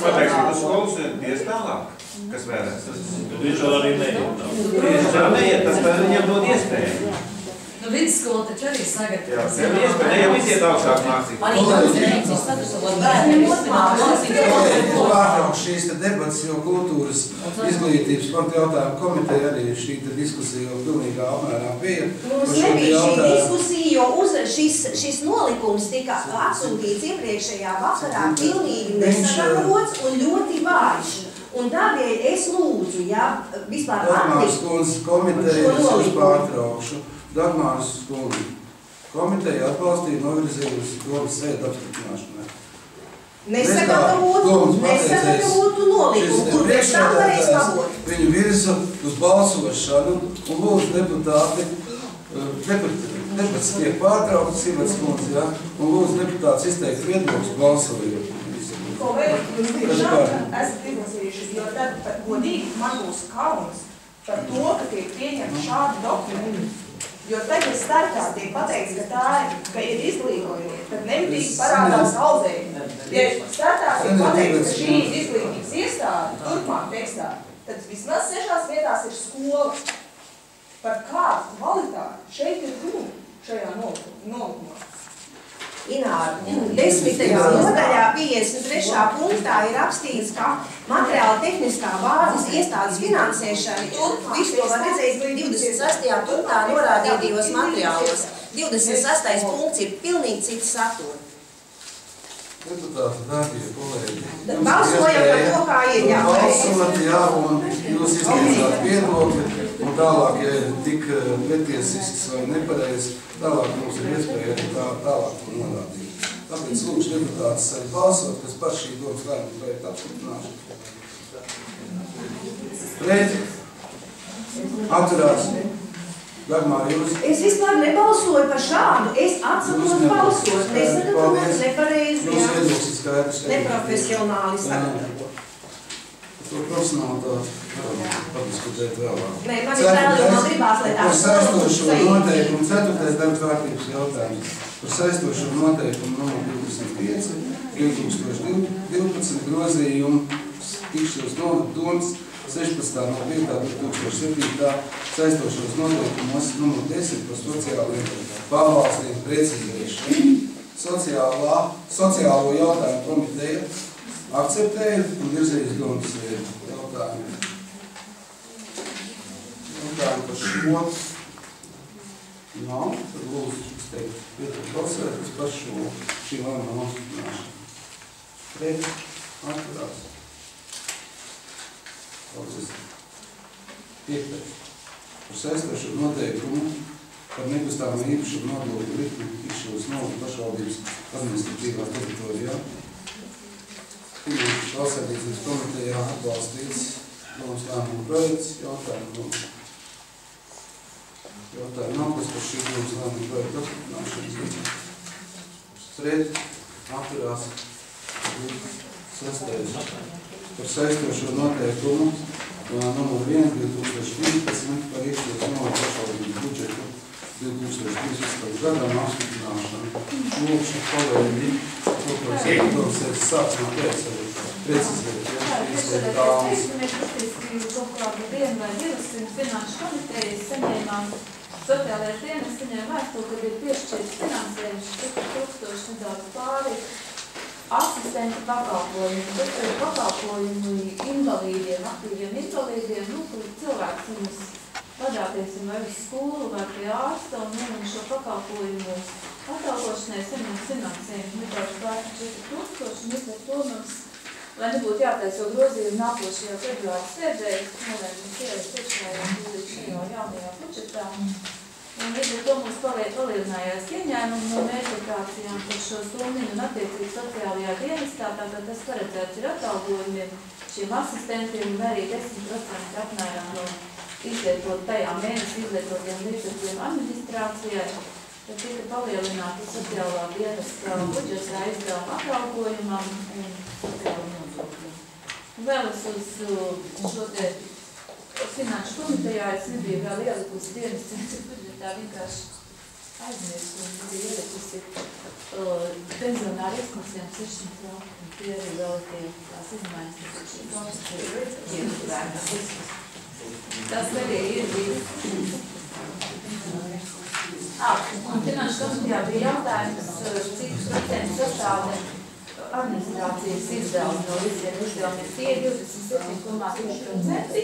pabeigsim uz skolas un ies tālāk. Kas vēlēs? Viņš vēl arī neiet. Viņš vēl neiet, tas viņam dod iespēju. Vidusskola taču arī sagatavo. Jā, iespēja, ne jau iziet augstāk mācīt. Arī mācības ir sagatavot bērniem turpināt mācības. Pārtraukt šīs debats, jo kultūras izglītības pamata jautājumu komiteja arī šī diskusija jau pilnīgā apmērā bija. Mums nebija šī diskusija, jo šis nolikums tika atsūtīts iepriekšējā vakarā pilnīgi nesagatavots un ļoti vājš. Un tādēļ es lūdzu, ja vispār Dagmāras kundzes komiteja es pārtraukšu. Dagmāras kundzes komiteja atbalstīja novirzījusi domas sēdu apstiprināšanai. Nesagatavotu nolikumu, kur pēc tam varēs labot. Viņu virza uz balsošanu un lūdzu deputāti, debats tiek pārtraukts, Sīvets kundze, ja, un lūdzu deputāts izteikt viedokļus balsojot. Kolēģi, jūs tiešām esat izlasījuši, jo tad godīgi man būs kauns par to, ka tiek pieņemti šādi dokumenti. Jo tagad startā tiek pateikts, ka ir izglītojumi, tad nemitīgi parādās aldzējumi. Ja startā tiek pateikts, ka šī ir izglītības iestāde, turpmāk tekstā, tad vismaz 6 vietās ir skola. Par kādu kvalitāti šeit ir runa šajā nolikumā? Ināra, 10. nodaļā 53. punktā ir rakstīts, ka materiāla tehniskā bāzes iestādes finansēšana, tur visu to var redzēt 26. punktā norādītajos materiālos. 26. punkts ir pilnīgi cits satura. Deputāti, dārgie kolēģi, balsojam par to, kā ir balsot, jā, un jūs izteicāt viedokli, un tālāk, ja ir tik netiesisks vai nepareizs, tālāk mums ir iespēja arī tālāk to norādīt. Tāpēc lūkšu deputātus arī balsot, kas par šī domas lēmuma projekta apstiprināšanu. Pret, atturās. Dagmāra, jūs? Es vispār nebalsoju par šādu, es atsakos balsot, nesagatavot nepareizi, Jūs viedoklis ir skaidrs. neprofesionāli sagatavot. To profesionāli padiskutēt vēlāk. Nē, man ir vēl, jo man gribās, lai Par saistošo noteikumu, 4. darba kārtības jautājums. Par saistošo noteikumu numur 25, 2012 grozījumu tikšanos nodoms 16.5.2007. saistošos noteikumos numur 10 par sociālajiem pabalstiem precizēšanu. Sociālo jautājumu komiteja akceptēja un virzējas domas jautājumu. Jautājumu par šo nav, tad lūdzu izteikt vietot balsētas par šī lēmuma apstiprināšanu. Pret, atturās. Paldies. 5. Par saistošo noteikumu par nekustāmo īpašumu nodokļu likmi tikšanos naudu pašvaldības administratīvā teritorijā. Valstsēmniecības komitejā atbalstīts domas lēmuma projekts. Jautājumu nav, kas par šī domas lēmuma projekta apstiprināšanas. Pret, atturās. 6. Par saistošo noteikumu numur 1 2013 par iekšļos naudu pašvaldības budžetu 2013. gadam apstiprināšanu. Lūkšu kolēģi, es sācu no pēc arī precizēt. Mēs kaut kādu dienu vai divas finanšu komitejas saņēmām sociālajās dienas saņēma vēstuli, kad ir piešķirts finansējums 4000 nedaudz pāri asistentu pakalpojumu, bet pakalpojumu invalīdiem, aktīviem invalīdiem, kur cilvēks viņus vadāties vai uz skolu vai pie ārsta un viņam šo pakalpojumu atalgošanai saņem finansējumu nedaudz pāri 4000, un līdz ar to mums, lai nebūtu jātaiso grozījumi nākošajā februāra sēdē, nolēmums ieviest iekšējā šajā jaunajā budžetā. Un līdz ar to mums palielinājās ieņēmumi no mērķotācijām par šo summiņu un attiecīgi sociālajā dienestā, tātad tas paredzēts ir atalgojumiem šiem asistentiem un arī 10% apmērā no izlietot tajā mēnesi izlietotiem līdzekļiem administrācijai, tad tika palielināta sociālā dienesta budžeta aizdevuma atalgojumam un sociālajiem nodokļiem. Vēl es uz šo te finanšu komitejā es nebiju vēl ielikusi dienas centra budžetā, vienkārši aizmirstu un bija ielikusi pensionāru izmaksiem 600 eiro. Tie arī vēl tie tās izmaiņas, kas šī komitejā. Tas arī ir bijis. Un finanšu komitejā bija jautājums, cik procentu sastāvda administrācijas izdevumi no visiem izdevumiem. Tie ir 27,3%,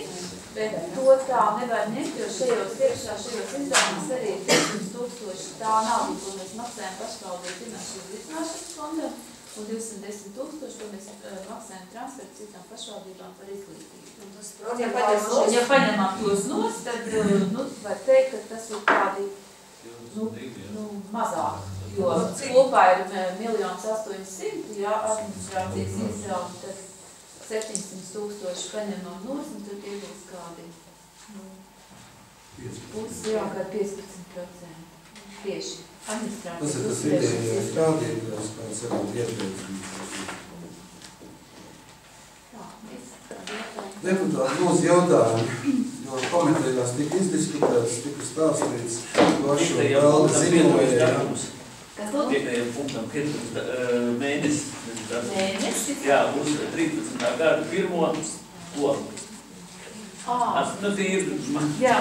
bet to tā nevar ņemt, jo šajos izdevumus arī ir 500 000 tā nauda, ko mēs maksājam pašvaldību finanšu izdzīvināšanas fondam. un 210 000, to mēs maksājam transferu citām pašvaldībām par izglītību. Ja paņemam tos nost, tad var teikt, ka tas ir tādi mazāk, jo kopā ir 1 800 000, ja administrācijas izdevumi, tad 700 000 paņemam nost, un tad iegūst kādi kā 15%. Tieši administrācijas uzsvēršanas. Tas ir tas vidējais rādītājs, kāds varētu iepriekš. Deputāti, mūsu jautājumi, jo komentējās tika izdiskutēts, tika stāstīts, plašu galda ziņoja. Piektajam punktam 15 mēnesis. Jā, uz 13. gada 1. ko? Jā,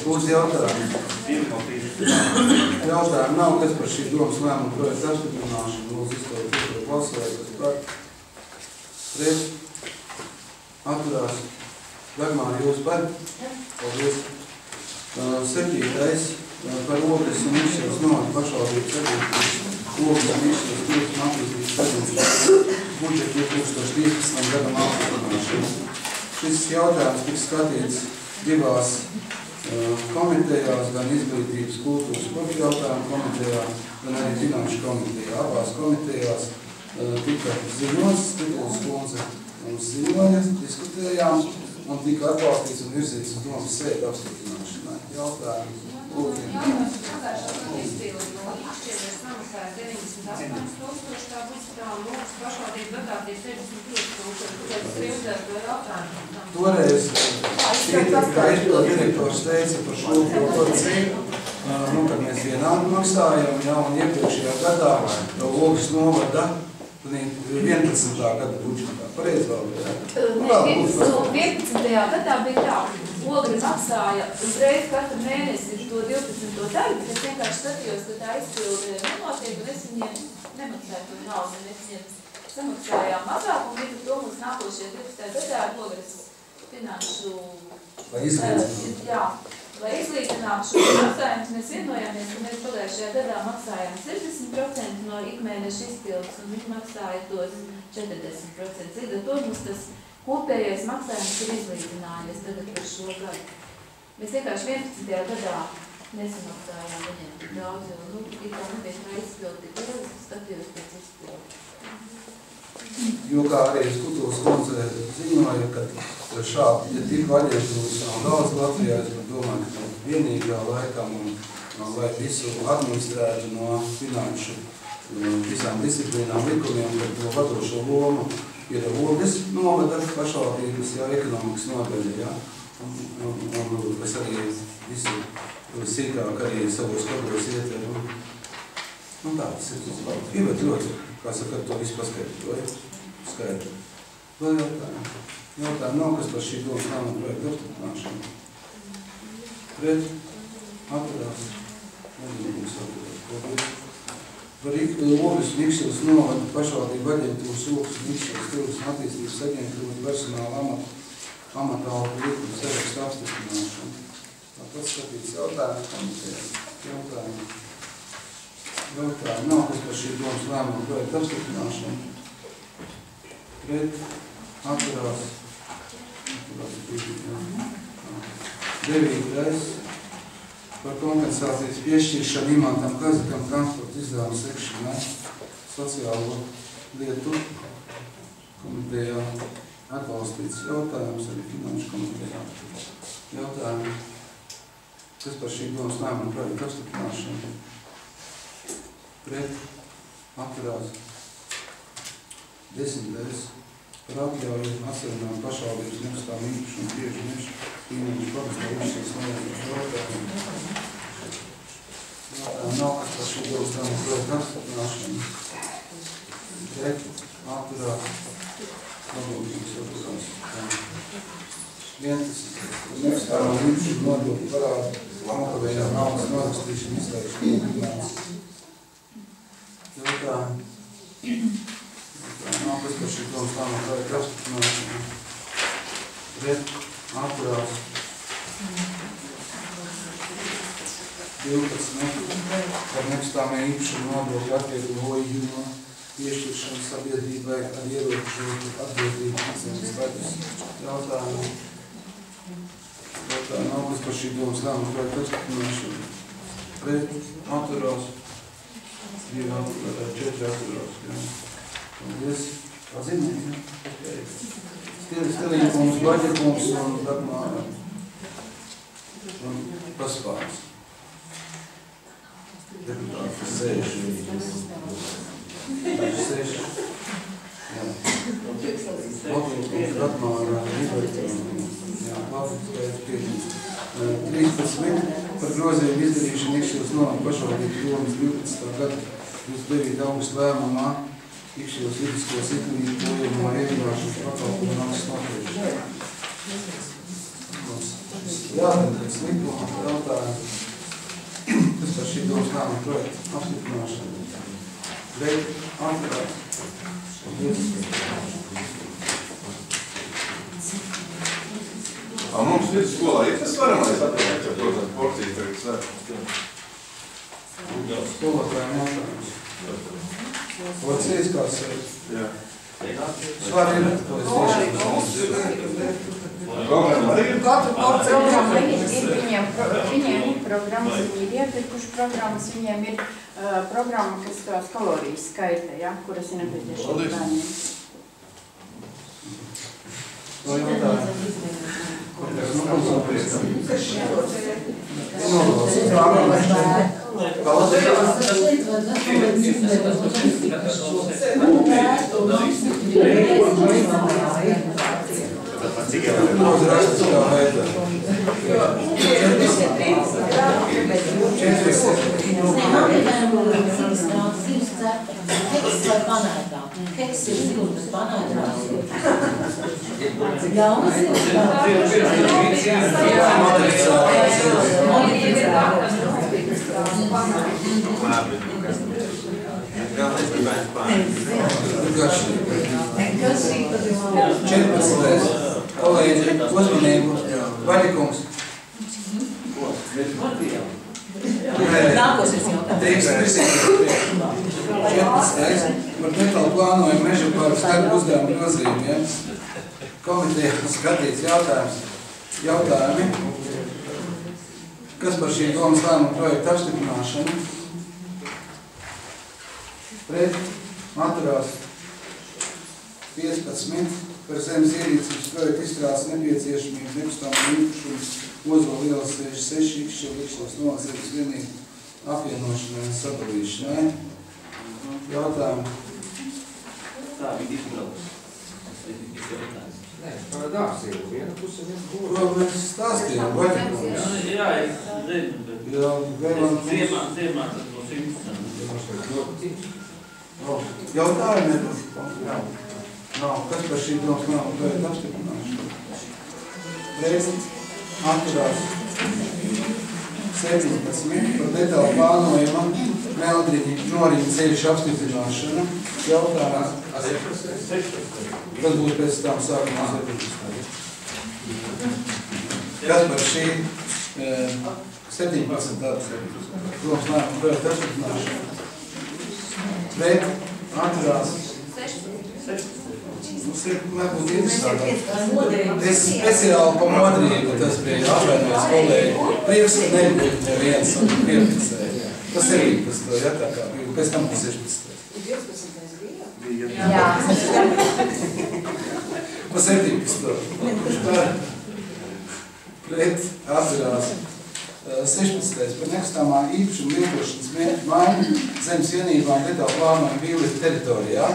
Būs jautājumi. Jautājumi nav, kas par šī domas lēmuma projekta apstiprināšanu. Lūdzu izstāvēt par balsojumu, kas par pret atturās. Dagmāri, jūs par? Paldies. 7. par Ogres un Mikšķevas novada pašvaldības sabiedrības Ogres un Mikšķevas turisma attīstības sabiedrības budžetu 2013. gadam apstiprināšanu. Šis jautājums tika skatīts divās komitejās, gan izglītības, kultūras, sporta jautājumu komitejā, gan arī finanšu komitejā. Abās komitejās tika ziņots, Tituls kundze mums ziņoja, diskutējām un tika atbalstīts un virzīts uz domas sēdu apstiprināšanai. Jautājums. Pagājušā gada izpildi no Ikšķienes samaksāja 98 000, tā budžetā un mūsu pašvaldību dotācija 65 000. Tas ir uzdevums vai jautājums? Toreiz, kā izpildu direktors teica par šo proporciju, kad mēs vienādi maksājam, ja, un iepriekšējā gadā Ogres novada 11. gada budžetā. Pareizi vēl bija? 11. gadā bija tā. Ogre maksāja uzreiz katru mēnesi to 12. daļu, bet es vienkārši skatījos, ka tā izpildi nenotiek, un es viņiem nemaksāju to naudu, un es viņiem samaksājām mazāk, un līdz ar to mums nākošie 12. gadā ar Ogres finanšu... Lai izlīdzinātu šo maksājumus, mēs vienojāmies, ka mēs pagājušajā gadā maksājām 60% no ikmēneša izpildes, un viņi maksāja tos 40%. Līdz ar to mums tas kopējais maksājums ir izlīdzinājies tagad par šo gadu. Mēs vienkārši 11. gadā nesamaksājām viņiem tik daudz, jo it kā nebija tā izpildi tik liela, skatījos pēc izpildi. Jo kā arī Skutuls kundze ziņoja, ka šādi, ja tik aģentūras nav daudz Latvijā, es domāju, ka tā vienīgā laikam un lai visu administrētu no finanšu visām disciplīnām likumiem, kad to vadošo lomu ir Ogres novada pašvaldības, jā, ekonomikas nodaļa, jā, un es arī visu sīkāk arī savos skatos ietveru. Un tā, tas ir gribat ļoti, kā saka, to visu paskaidroju, skaidru. Vēl jautājumu. Jautājumu nav, kas par šī domas lēmuma projekta apstiprināšanu. Pret, atturās, nevienības atturās. Par Ogres un Ikšķevas novada pašvaldību aģentūras Ogres un Ikšķevas turisma attīstības aģentūras personāla amatālu likuma sarakstu apstiprināšanu. Tāpat skatīts jautājumu komitejā. Jautājumu nav, kas par šī domas lēmuma projekta apstiprināšanu. Pret, atturās, 9. par kompensācijas piešķiršanu Imantam Kazakam transporta izdevumu sekšanai sociālo lietu komitejā atbalstīts jautājums, arī finanšu komitejā jautājumi. Kas par šī domas lēmuma projekta apstiprināšanu? Pret, atturās, 10. par atļauju atsevišķām pašvaldības nekustām īpašumu tieši mežu īpašu pagastā uzsāks novērtības jautājumu. Nav kas par šī domas lēmuma projekta apstiprināšanu. Pret, atturās, nodokļus atturās. 11. nekustām īpašumu nodokļu parādu Lankavējā naudas norakstīšanu izslēgšanu. Jautājumu. Nav kas par šī domas lēmuma projekta apstiprināšanu. Pret, atturās. 12 par nekustamā īpašuma nodokļu atvieglojumu piešķiršanu sabiedrībai ar ierobežotu atbildību ticības status jautājumu. Jautājumi nav par šī domas lēmuma projekta apstiprināšanu. Pret atturās. 2 atturās, 4 atturās. Paldies. Pazīmēt, ja? Stilīgums, baģetums un darbmāra. Un paspārs. Deputāti 6. Jā. Baģetums, darbmāra, jā, pārfakskais pieņems. 13. Par grozījumu izdarīšanu Ikšķils novada pašvaldības domas 12. gada 29. augusta lēmumā Ikšķils viduskos izglītojumu ievināšanas pakalpojumu maksas noteikšanu. Jāatradās likuma jautājumu, kas par šī domas lēmuma projekta apstiprināšanu. Bet atturās. Mums vidusskolā ir tas varamais attiecībā, protams, porcijas tagad svētkos. Skolotājiem jautājums. Porcijas kāds ir? Jā. Svar ir? Viņiem ir programmas, viņi ir iepirkuši programmas, viņiem ir programma, kas tās kalorijas skaita, ja, kuras ir nepieciešams bērniem. To jautājumu. Keks ir zilums, panēdās. Kolēģi, uzmanību, Vaļikums. Nākošais jautājums. 14. Par detālu plānojumu meža parku starp uzdevumu grozījumiem. Komitejā skatīts jautājumi, kas par šī domas lēmuma projekta apstiprināšanu. Pret atturās 15. Par zemes ierīcības projektu izstrādes nepieciešamību nekustamā īpašumu Ozola ielas 66 Ikšķils novacības vienību apvienošanai un sadalīšanai. Jautājumu. Tā viņi izbrauc. Nē, par dārsību. Viena puse viena būs. Ko mēs stāstījām? Vaļikums? Jā, es zinu, bet Jā, vēlam ziemā tas būs interesanti. Jautājumi ir? Nav. Kas par šī domas lēmuma projekta apstiprināšanu? Pret atturās 17. Par detālu plānojumu Meldriņu Noriņu ceļu apstiprināšanu. Jautājums. Tad būs pēc tam sākumā 17. Kas par šī 17. domas lēmuma projekta apstiprināšanu? Pret atturās 16. Mums ir, nebūtu interesanti. Es speciāli pa modrību, tas bija atvainojas kolēģi. Prieks, ka nebūtu neviens un piepricēja. Tas ir īpas to, ja, tā kā bija. Pēc tam 16. 12. bija? Jā. Pa 17. Pret atcerās 16. Par nekustamā īpašuma lietošanas mērķu maiņu zemes vienībām detālu plānojumu Vīlita teritorijā.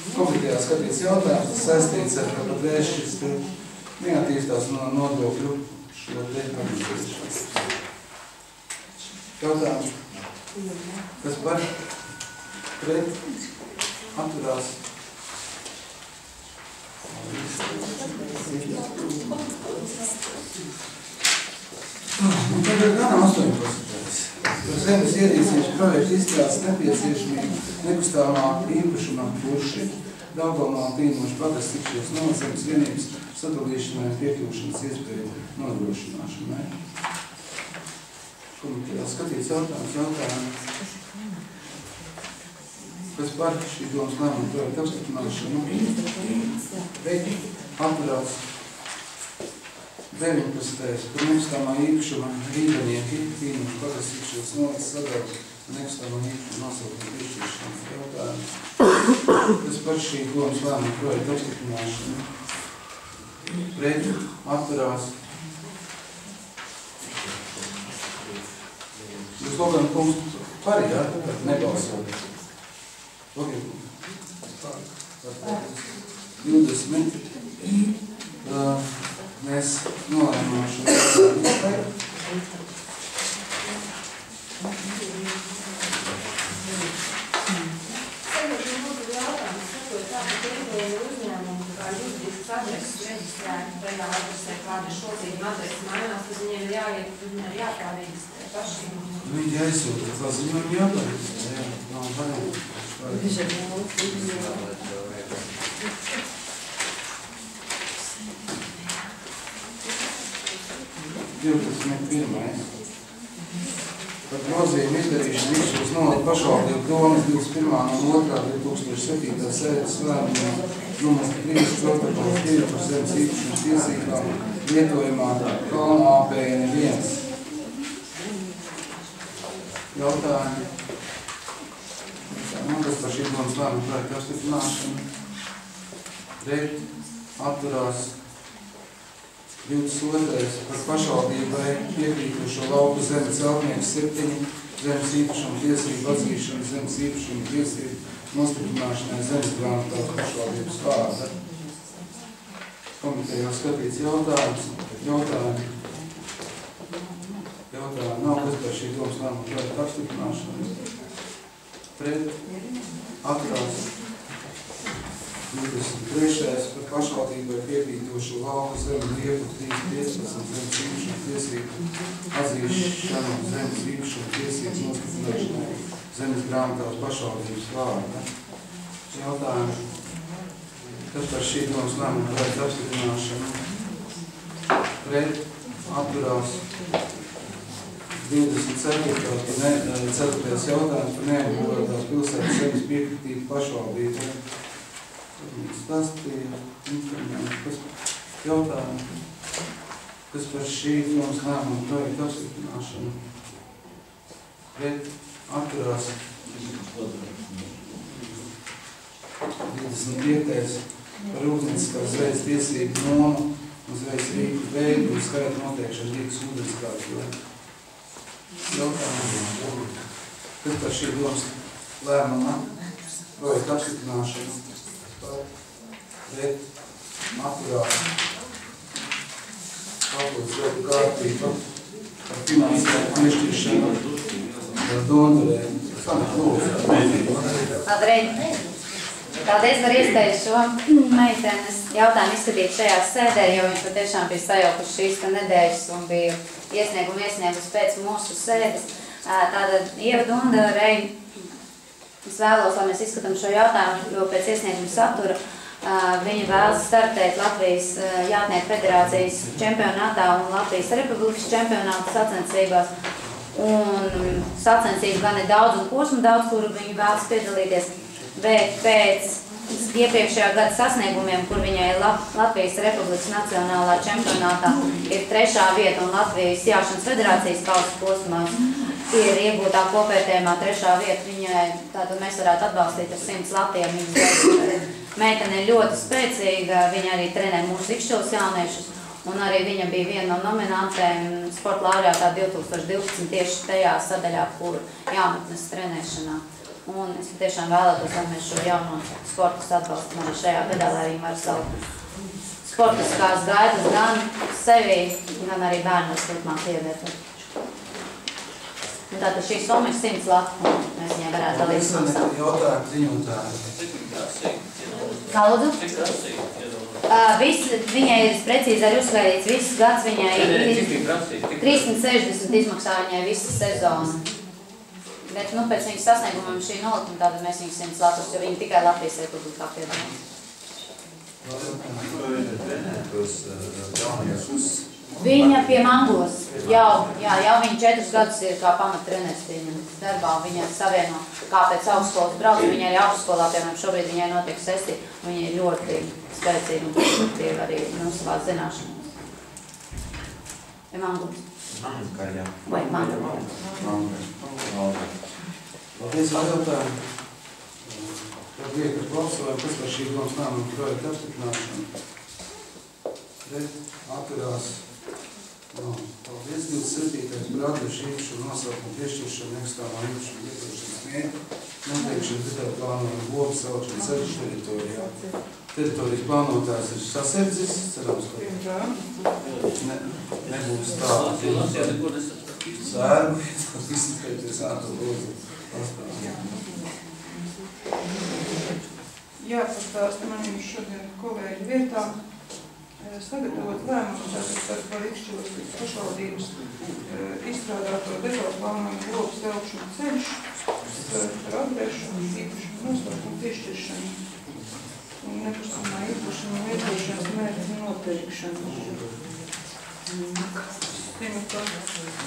Komitejā skatīts jautājums, tas saistīts ar, ka patreiz šis neattīstās no nodokļu šo te administrēšanu. Jautājums. Kas par? Pret? Atturās? Un tad ir gan 18. Par zemes ierīcības projektu izstrādes nepieciešamību nekustamā īpašumā Burši, Daugavmalā Pīnoša pagasts Ikšķils novacības vienības sadalīšanai un piekļūšanas iespēju nodrošināšanai. komitejā skatīts jautājums. Kas par šī domas lēmuma projekta apstiprināšanu veikt atturās 19. par nekustamā īpašuma rīdanieki īpašu pagrasīšanas novads sadaļas nekustamā īpašuma nosaukuma piešķiršanas jautājumu. Kas par šī domas lēmuma projekta apstiprināšanu pret atturās. Jūs logam punktu par, jā, nebalsot. 20. Mēs nolēmām šo izpēju. Adreses reģistrēti tajā adresē, kāda šobrīd adrese mainās, tad viņiem ir jāiet, viņiem ir jāpārreģistrē pašiem. Viņi aizsūta, tā ziņām jāpārreģistrē, jā, nav variantu. 21. Par grozījumu izdarīšanu Vikšķos novada pašvaldību domas 21.02.2007. sēdes lēmumā numurs 3 protokols 2 par zemes īpašumas tiesībām lietojumā Kalna APN 1. Jautājumi. Kas par šī domas lēmuma projekta apstiprināšanu? Pret atturās 22. par pašvaldībai piekrītošo lauku zemes celtnieku 7 zemes īpašuma tiesību atzīšanu zemes īpašuma tiesību nostiprināšanai zemes grāmatā pašvaldības vārda. Komitejā skatīts jautājums. Jautājumi nav, kas par šī domas lēmuma projekta apstiprināšanu. Pret atturās 23. par pašvaldībai piekrītošo lauku zemi lieku 3.15 zemes īpašuma tiesību atzīšanu zemes īpašuma tiesības nostiprināšanai zemes grāmatās pašvaldības vārda. Jautājumi. Kas par šī domas lēmuma projekta apstiprināšanu? Pret atturās 24. jautājums par neapgūvētās pilsētas zemes piekritību pašvaldībai. Stāstīja informējumu, jautājumu, kas par šī domas lēmuma projekta apstiprināšanu pret atturās 25. par rūpnieciskās zvejas tiesību nomu un zvejas rīku veidu un skaitu noteikšanu Rīgas ūdenskāpjā. Jautājumu, kas par šī domas lēmuma projekta apstiprināšanu pret atturās papildus veidu kārtība par finansējumu piešķiršanu donoriem. Paldies par iespēju šo meitenes jautājumu izskatīt šajā sēdē, jo viņš patiešām bija sajaukuši šīs nedēļas un bija iesniegus pēc mūsu sēdes. Tātad Ieva Dundarei, es vēlos, lai mēs izskatām šo jautājumu, jo pēc iesnieguma satura viņa vēlas startēt Latvijas jātnieku federācijas čempionātā un Latvijas republikas čempionāta sacensībās. Un sacensības gan ir daudz un posmu daudz, kuru viņi vēlas piedalīties, bet pēc iepriekšējā gada sasniegumiem, kur viņai Latvijas republikas nacionālā čempionātā ir 3. vieta un Latvijas jāšanas federācijas kausa posmās ir iegūtā kopvērtējumā 3. vieta, viņai tātad mēs varētu atbalstīt ar 100 latiem. Meitene ir ļoti spēcīga, viņa arī trenē mūsu Vikšķos jauniešus, un arī viņa bija viena no nominantēm sporta laureātā 2012 tieši tajā sadaļā, kur jaunatnes trenēšanā. Un es tiešām vēlētos, lai mēs šo jauno sportus atbalstam arī šajā gadā, lai viņi var savu sportiskās gaidas gan sevi, gan arī bērnos turpmāk ievietot. Un tātad šī summa ir 100 lati, un mēs viņai varētu dalīt maksāt. Jautājumu ziņotāju. Kā lūdzu? Viņai ir precīzi arī uzskaitīts viss gads, viņai ir 360 izmaksā viņai visa sezona. Bet, pēc viņas sasniegumiem šī nolikuma, tātad mēs viņus 100 latus, jo viņi tikai Latvijas republikā piedalās. Viņa pie Mangos, jau viņa 4 gadus ir kā pamattreneris pieņemts darbā, viņa savieno, kā pēc augstskolas brauc, viņa arī augstskolā, piemēram, šobrīd viņai notiek sesti, viņa ir ļoti spēcīga un produktīva arī savā zināšanās. Vai Mangos? Mangaļa. Vai Mangaļa. Paldies, jautājumu. Tad liek ar balsojumu, kas par šī domas lēmuma projekta apstiprināšanu. Pret atturās. Paldies, 27. par atdevušu īpašumu nosaukumu piešķiršanu nekustamā īpašuma lietošanas mērķi, noteikšanu detaiļu plānojumu lobu saušanu ceļu teritorijā. Teritorijas plānotājs ir Sasardzis, cerams, ka nebūs tā. Sērgu, tas izskaities ātru lūdzu. Jāpastāsta man jums šodien kolēģi vietā. Sagatavot lēmumu par izšķirības pašvaldības izstrādāto detaiļu plānojumu lobu celšanu ceļš par adrešu īpašumu nosaukumu piešķiršanu un nekustamā īpašuma lietošanas mērķu noteikšanu. Zinu, ka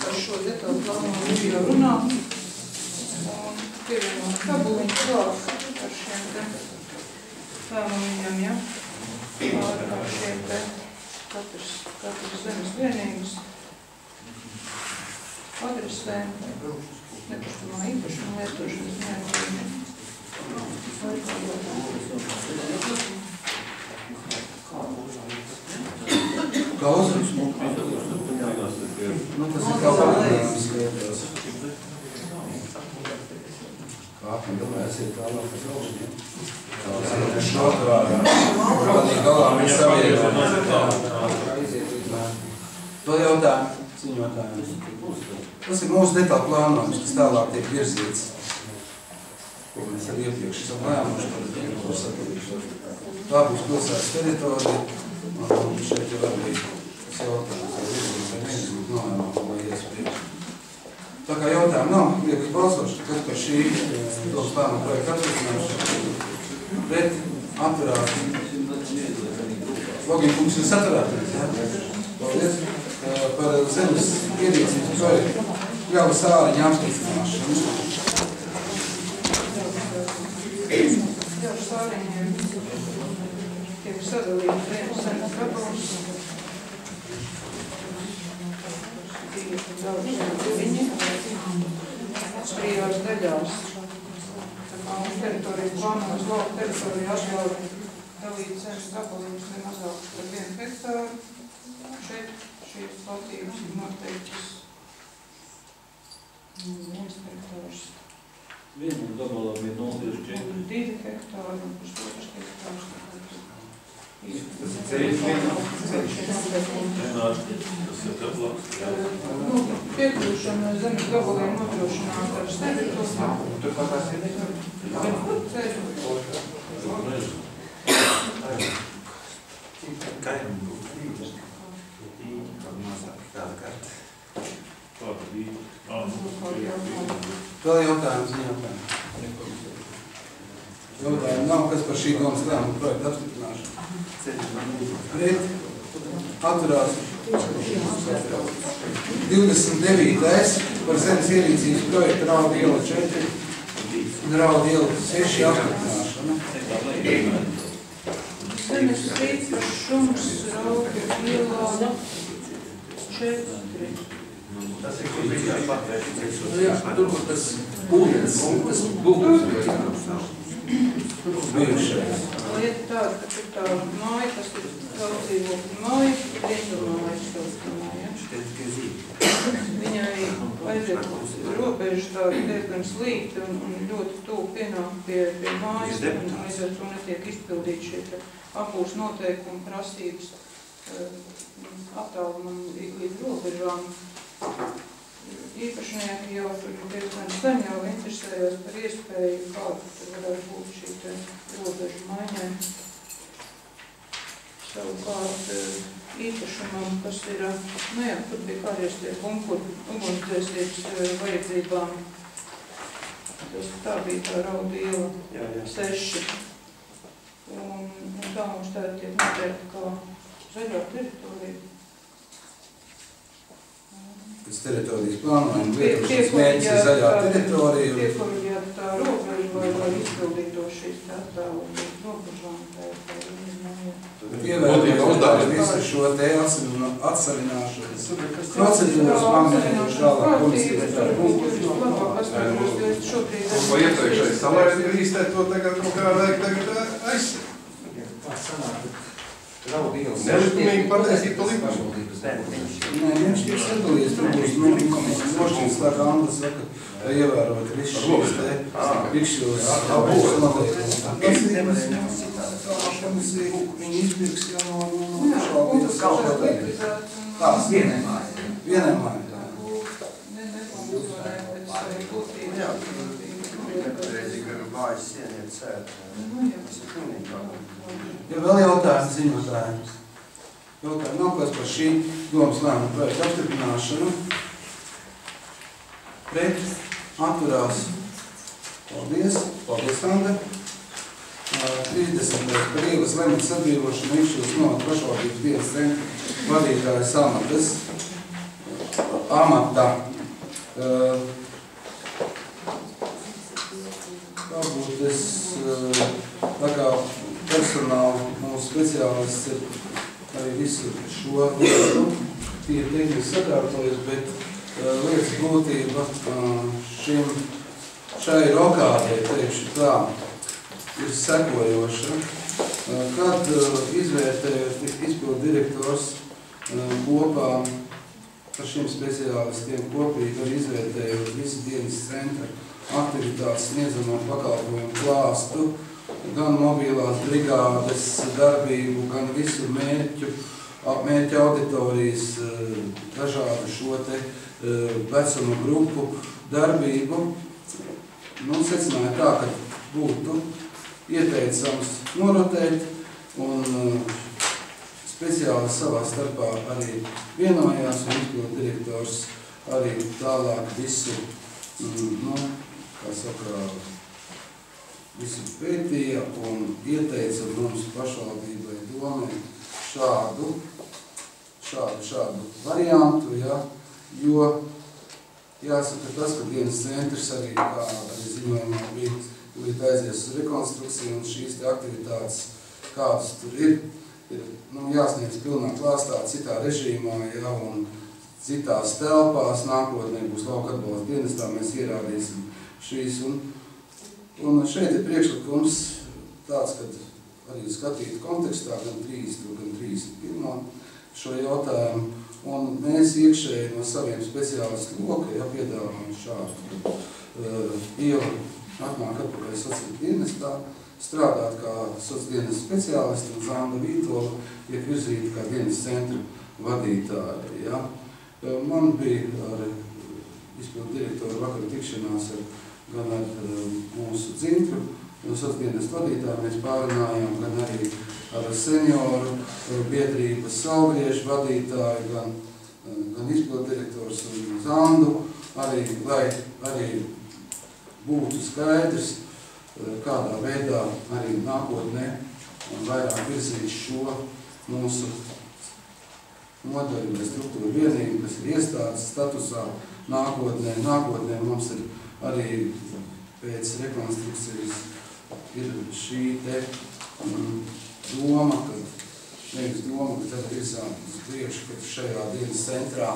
par šo detaiļu plānojumu ir jau runāts un pievienot tabuliņu klāt ar šiem te lēmumiem, ja? Ar šiem te katras zemes vienības adresēm, nekustamā īpašuma lietošanas mērķiem. Klausums? Tas ir kaut kāds lietas. Kā apmēram esiet tālāk uz augšņiem? Galā mēs savienojam. Vēl jautājumu, ziņotājumu. Tas ir mūsu detaiļu plānojums, kas tālāk tiek virzīts. Ko mēs arī iepriekš esam lēmuši par sakarīšanu. Tā būs pilsētas teritorija. Un šeit ir arī tas jautājums, vai virzīt vai neizbūt nolēmām, lai iespriekš. Tā kā jautājumu nav, liekas balsošana, kas par šī domas lēmuma projekta apstiprināšanu. Pret atturās. Login kungs ir saturētais, jā? Paldies. Par zemes ierīcības projektu Jāva Sāriņa apstiprināšanu. Jāva Sāriņiem tiek sadalīts vienas zemes gabals. Trijās daļās. Un teritoriju plānojas lauka teritoriju atļauj dalīt zemes gabaliņus ne mazāk par 1 hektāru. Šeit šīs platības ir noteiktas 1 hektārs. Vienam gabalam ir 0,4. 2 hektāri un pusotrs hektārs. Tas ir ceļš vienam? Tas ir gabalams. Piekļūšana zemes gabaliem nodrošināt ar teritoriju. Turpat tās ir? Kaimiņi būtu līdzi. Mazāk kāda karta. Kāda līdzi? Vēl jautājums, ziņotājumu. Jautājumu nav, kas par šī domas lēmuma projekta apstiprināšanu. Pret atturās. 29. par zemes ierīcības projektu Rauda iela 4 un Rauda iela 6 apstiprināšana. Zemes īpašums Rauda ielā 4. Tas ir, kur bija jāpārvērš. Jā, tur tas būtis, tas būtis. Bijušais. Lieta tāda, ka tur tā māja, kas ir daudzdzīvokļu māja, rindumāja saucamāja. Viņai aiziet robežu tādu diezgan slīgti un ļoti tūp pienāk pie mājas, un aiziet to netiek izpildīt šie apūs noteikumi prasības attālumam līdz robežām. Īpašnieki jau tur diezgan sen jau interesējās par iespēju, kāda tur varētu būt šī robežu maiņai. Savukārt īpašumam, kas ir, tur bija kādreiz tie ugunsdzēsības vajadzībām. Tā bija tā Rauda iela 6. Un tā mums tā tiek noteikta kā zaļā teritorija. pēc teritorijas plānojuma lietošanas mērķis ir zaļā teritorija. Piekoriģēta robeža, lai izpildītos šīs atvēlības robežām. Ievērojot visu šo te atsavināšanas procedūras pamanījuši tālāk komisijas darbu. Vai iepriekšēji salēs ir īstēt to tagad kaut kā vajag tagad aizsīt? Nelikumīgi patiesību to likumu. Nē, viņš tiek sadalījies, tur būs nošķīts, tā kā Anda saka, ievērot visu šīs te pikšķos apūs noteikumus. Tas ir komisija, viņi izpirks jau no pašvaldības kaut kā tagad. Tās vienai māja. Vienai māja. Jā, reizīgi ar mājas sieniet sēt. Tas ir pilnīgi kā. Ja vēl jautājums ziņotājums. Jautājumi nav kāds par šī domas lēmuma projekta apstiprināšanu. Pret, atturās. Paldies. Paldies, Anda. 30. par Ievas Lemets atbrīvošanu Ikšķils novada pašvaldības dienas centra vadītājas amatā. Varbūt es, tā kā personāla mūsu speciālists ir arī visu šo lietu tīri tehniski sakārtojas, bet lietas būtība šai rokādei, teikšu tā, ir sekojoša. Kad izvērtējot izpildu direktors kopā ar šiem speciālistiem kopīgi ar izvērtējot visu dienas centra aktivitātes sniedzamo pakalpojumu klāstu, gan mobilās brigādes darbību, gan visu mērķu auditorijas, dažādu šo te vecuma grupu darbību. Secināja tā, ka būtu ieteicams norotēt, un speciāli savā starpā arī vienojās, un izpildu direktors arī tālāk visu, kā saka, visu pētīja un ieteica mums pašvaldībai domē šādu variantu, ja, jo jāsaka tas, ka dienas centrs arī, kā arī ziņojumā bija aizies uz rekonstrukciju, un šīs te aktivitātes, kādas tur ir jāsniedz pilnā klāstā, citā režīmā, ja, un citās telpās, nākotnē būs lauka atbalsta dienestā, mēs ierādīsim šīs, un šeit ir priekšlikums tāds, kad arī skatīt kontekstā gan 30. gan 31. šo jautājumu, un mēs iekšēji no saviem speciālistu loka, ja piedāvājam šādu Ieva atnāk atpakaļ sociālajā dienestā, strādāt kā sociālajā speciālisti, un Zanda Vītola tiek virzīta kā dienas centra vadītāja. Ja. Man bija ar izpildu direktoru vakar tikšanās gan ar mūsu dzintru, sociālajā vadītāju mēs pārunājām, gan arī ar senioru biedrības Salgriešu vadītāju, gan izpildu direktors un Zandu, lai arī būtu skaidrs, kādā veidā arī nākotnē vairāk virzīt šo mūsu nodaļu vai struktūru vienību, kas ir iestādes statusā nākotnē. Nākotnē mums ir arī pēc rekonstrukcijas ir šī te doma, ka tad virzām uz priekšu, ka šajā dienas centrā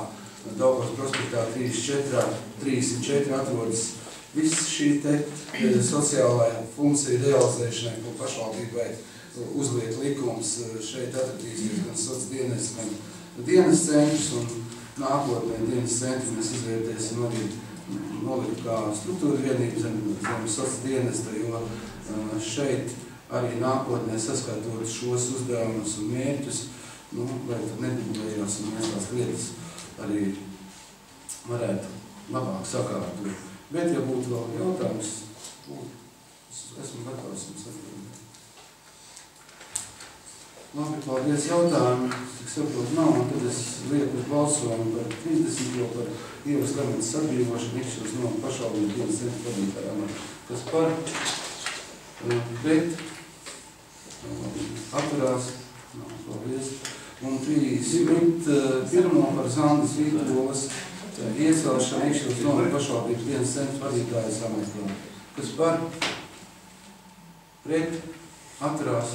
Daugavas prospektā 34 atrodas viss šī te sociālā funkcija realizēšanai, ko pašvaldībai uzliek likums. Šeit atradīsies gan sociālais, gan dienas centrs, un nākotnē dienas centru mēs izvērtēsim arī nolikt kā struktūra vienību zem sociālās dienesta, jo šeit arī nākotnē saskatot šos uzdevumus un mērķus, lai tad nedublējās un mēs tās lietas arī varētu labāk sakārtot. Bet, ja būtu vēl jautājums, esmu gatavs jums atbildēt. Labi, paldies jautājumu. Cik saprotu nav, un tad es lieku uz balsojumu par 30, jo par Ievas Lemets atbrīvošanu Ikšķils no pašvaldības dienas centra vadītājām. Kas par pret atturās. Paldies. un 31. par Zandas Vītolas iecelšanu Iekšķilas novada pašvaldības dienas centra vadītājas amatā. Kas par? Pret? Atturās?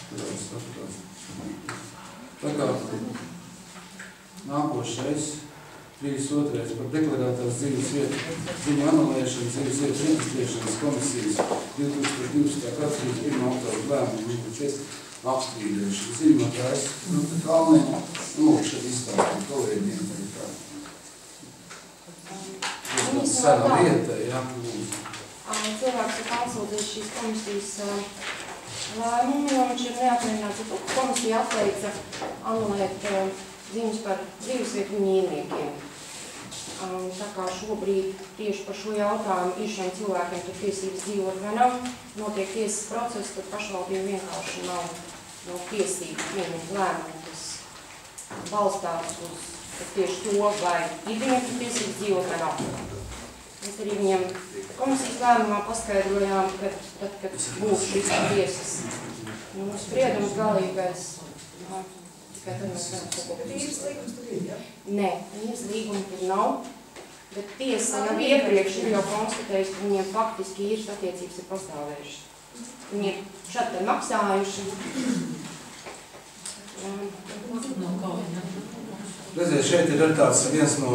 Atturās. Tagad nākošais, 32. par deklarētās dzīves vietu ziņu anulēšanu, dzīves vietu reģistrēšanas komisijas 2020. gada 31. oktobra lēmumu apstrīdēšanu. Ziņotājs, Kalniņa, lūk, šeit izstāstīt kolēģiem. Tas sena lieta, jā. Cilvēks ir konsultējis šīs komisijas lēmumu, jo viņš ir neapmierināts, ka komisija atteica anulēt ziņas par dzīvesvietu viņu īrniekiem. Tā kā šobrīd tieši par šo jautājumu ir šiem cilvēkiem tur tiesības dzīvot vai nav, notiek tiesas process, tad pašvaldība vienkārši nav tiesību pieņemt lēmumu, kas balstās uz tieši to, vai ir viņiem tur tiesības dzīvot vai nav. Mēs arī viņiem komisijas lēmumā paskaidrojām, ka tad, kad būs šīs tiesas spriedums galīgais, tikai tad mēs varam kaut ko Tīras līgums tur ir, ja? Nē, tīras līguma tur nav, bet tiesa nav iepriekš ir jau konstatējusi, ka viņiem faktiski īres attiecības ir pastāvējušas. Viņi ir šad te maksājuši. Redziet, šeit ir tāds viens no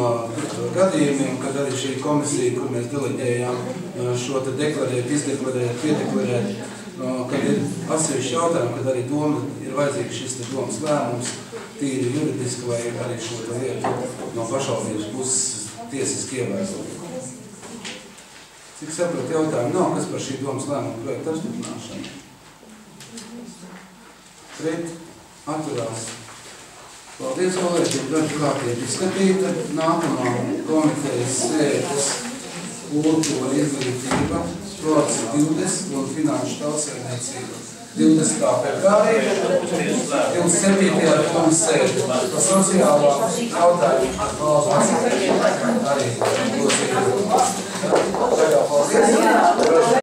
gadījumiem, kad arī šī komisija, kur mēs deleģējām šo te deklarēt, izdeklarēt, piedeklarēt, kad ir atsevišķi jautājumi, kad arī doma ir vajadzīgs šis te domas lēmums, tīri juridiski vai arī šo te lietu no pašvaldības puses tiesiski ievērot. Cik saprot jautājumu nav, kas par šī domas lēmumu projektu apstiprināšanu? Pret, atturās. Paldies, kolēģiem, darba kārtība izskatīta. Nākamā komitejas sēdes kultūra izglītība, sports 20 un finanšu tautsēmniecība 20. februārī, 27. domas sēde. Par sociālā jautājumu arī. Paldies.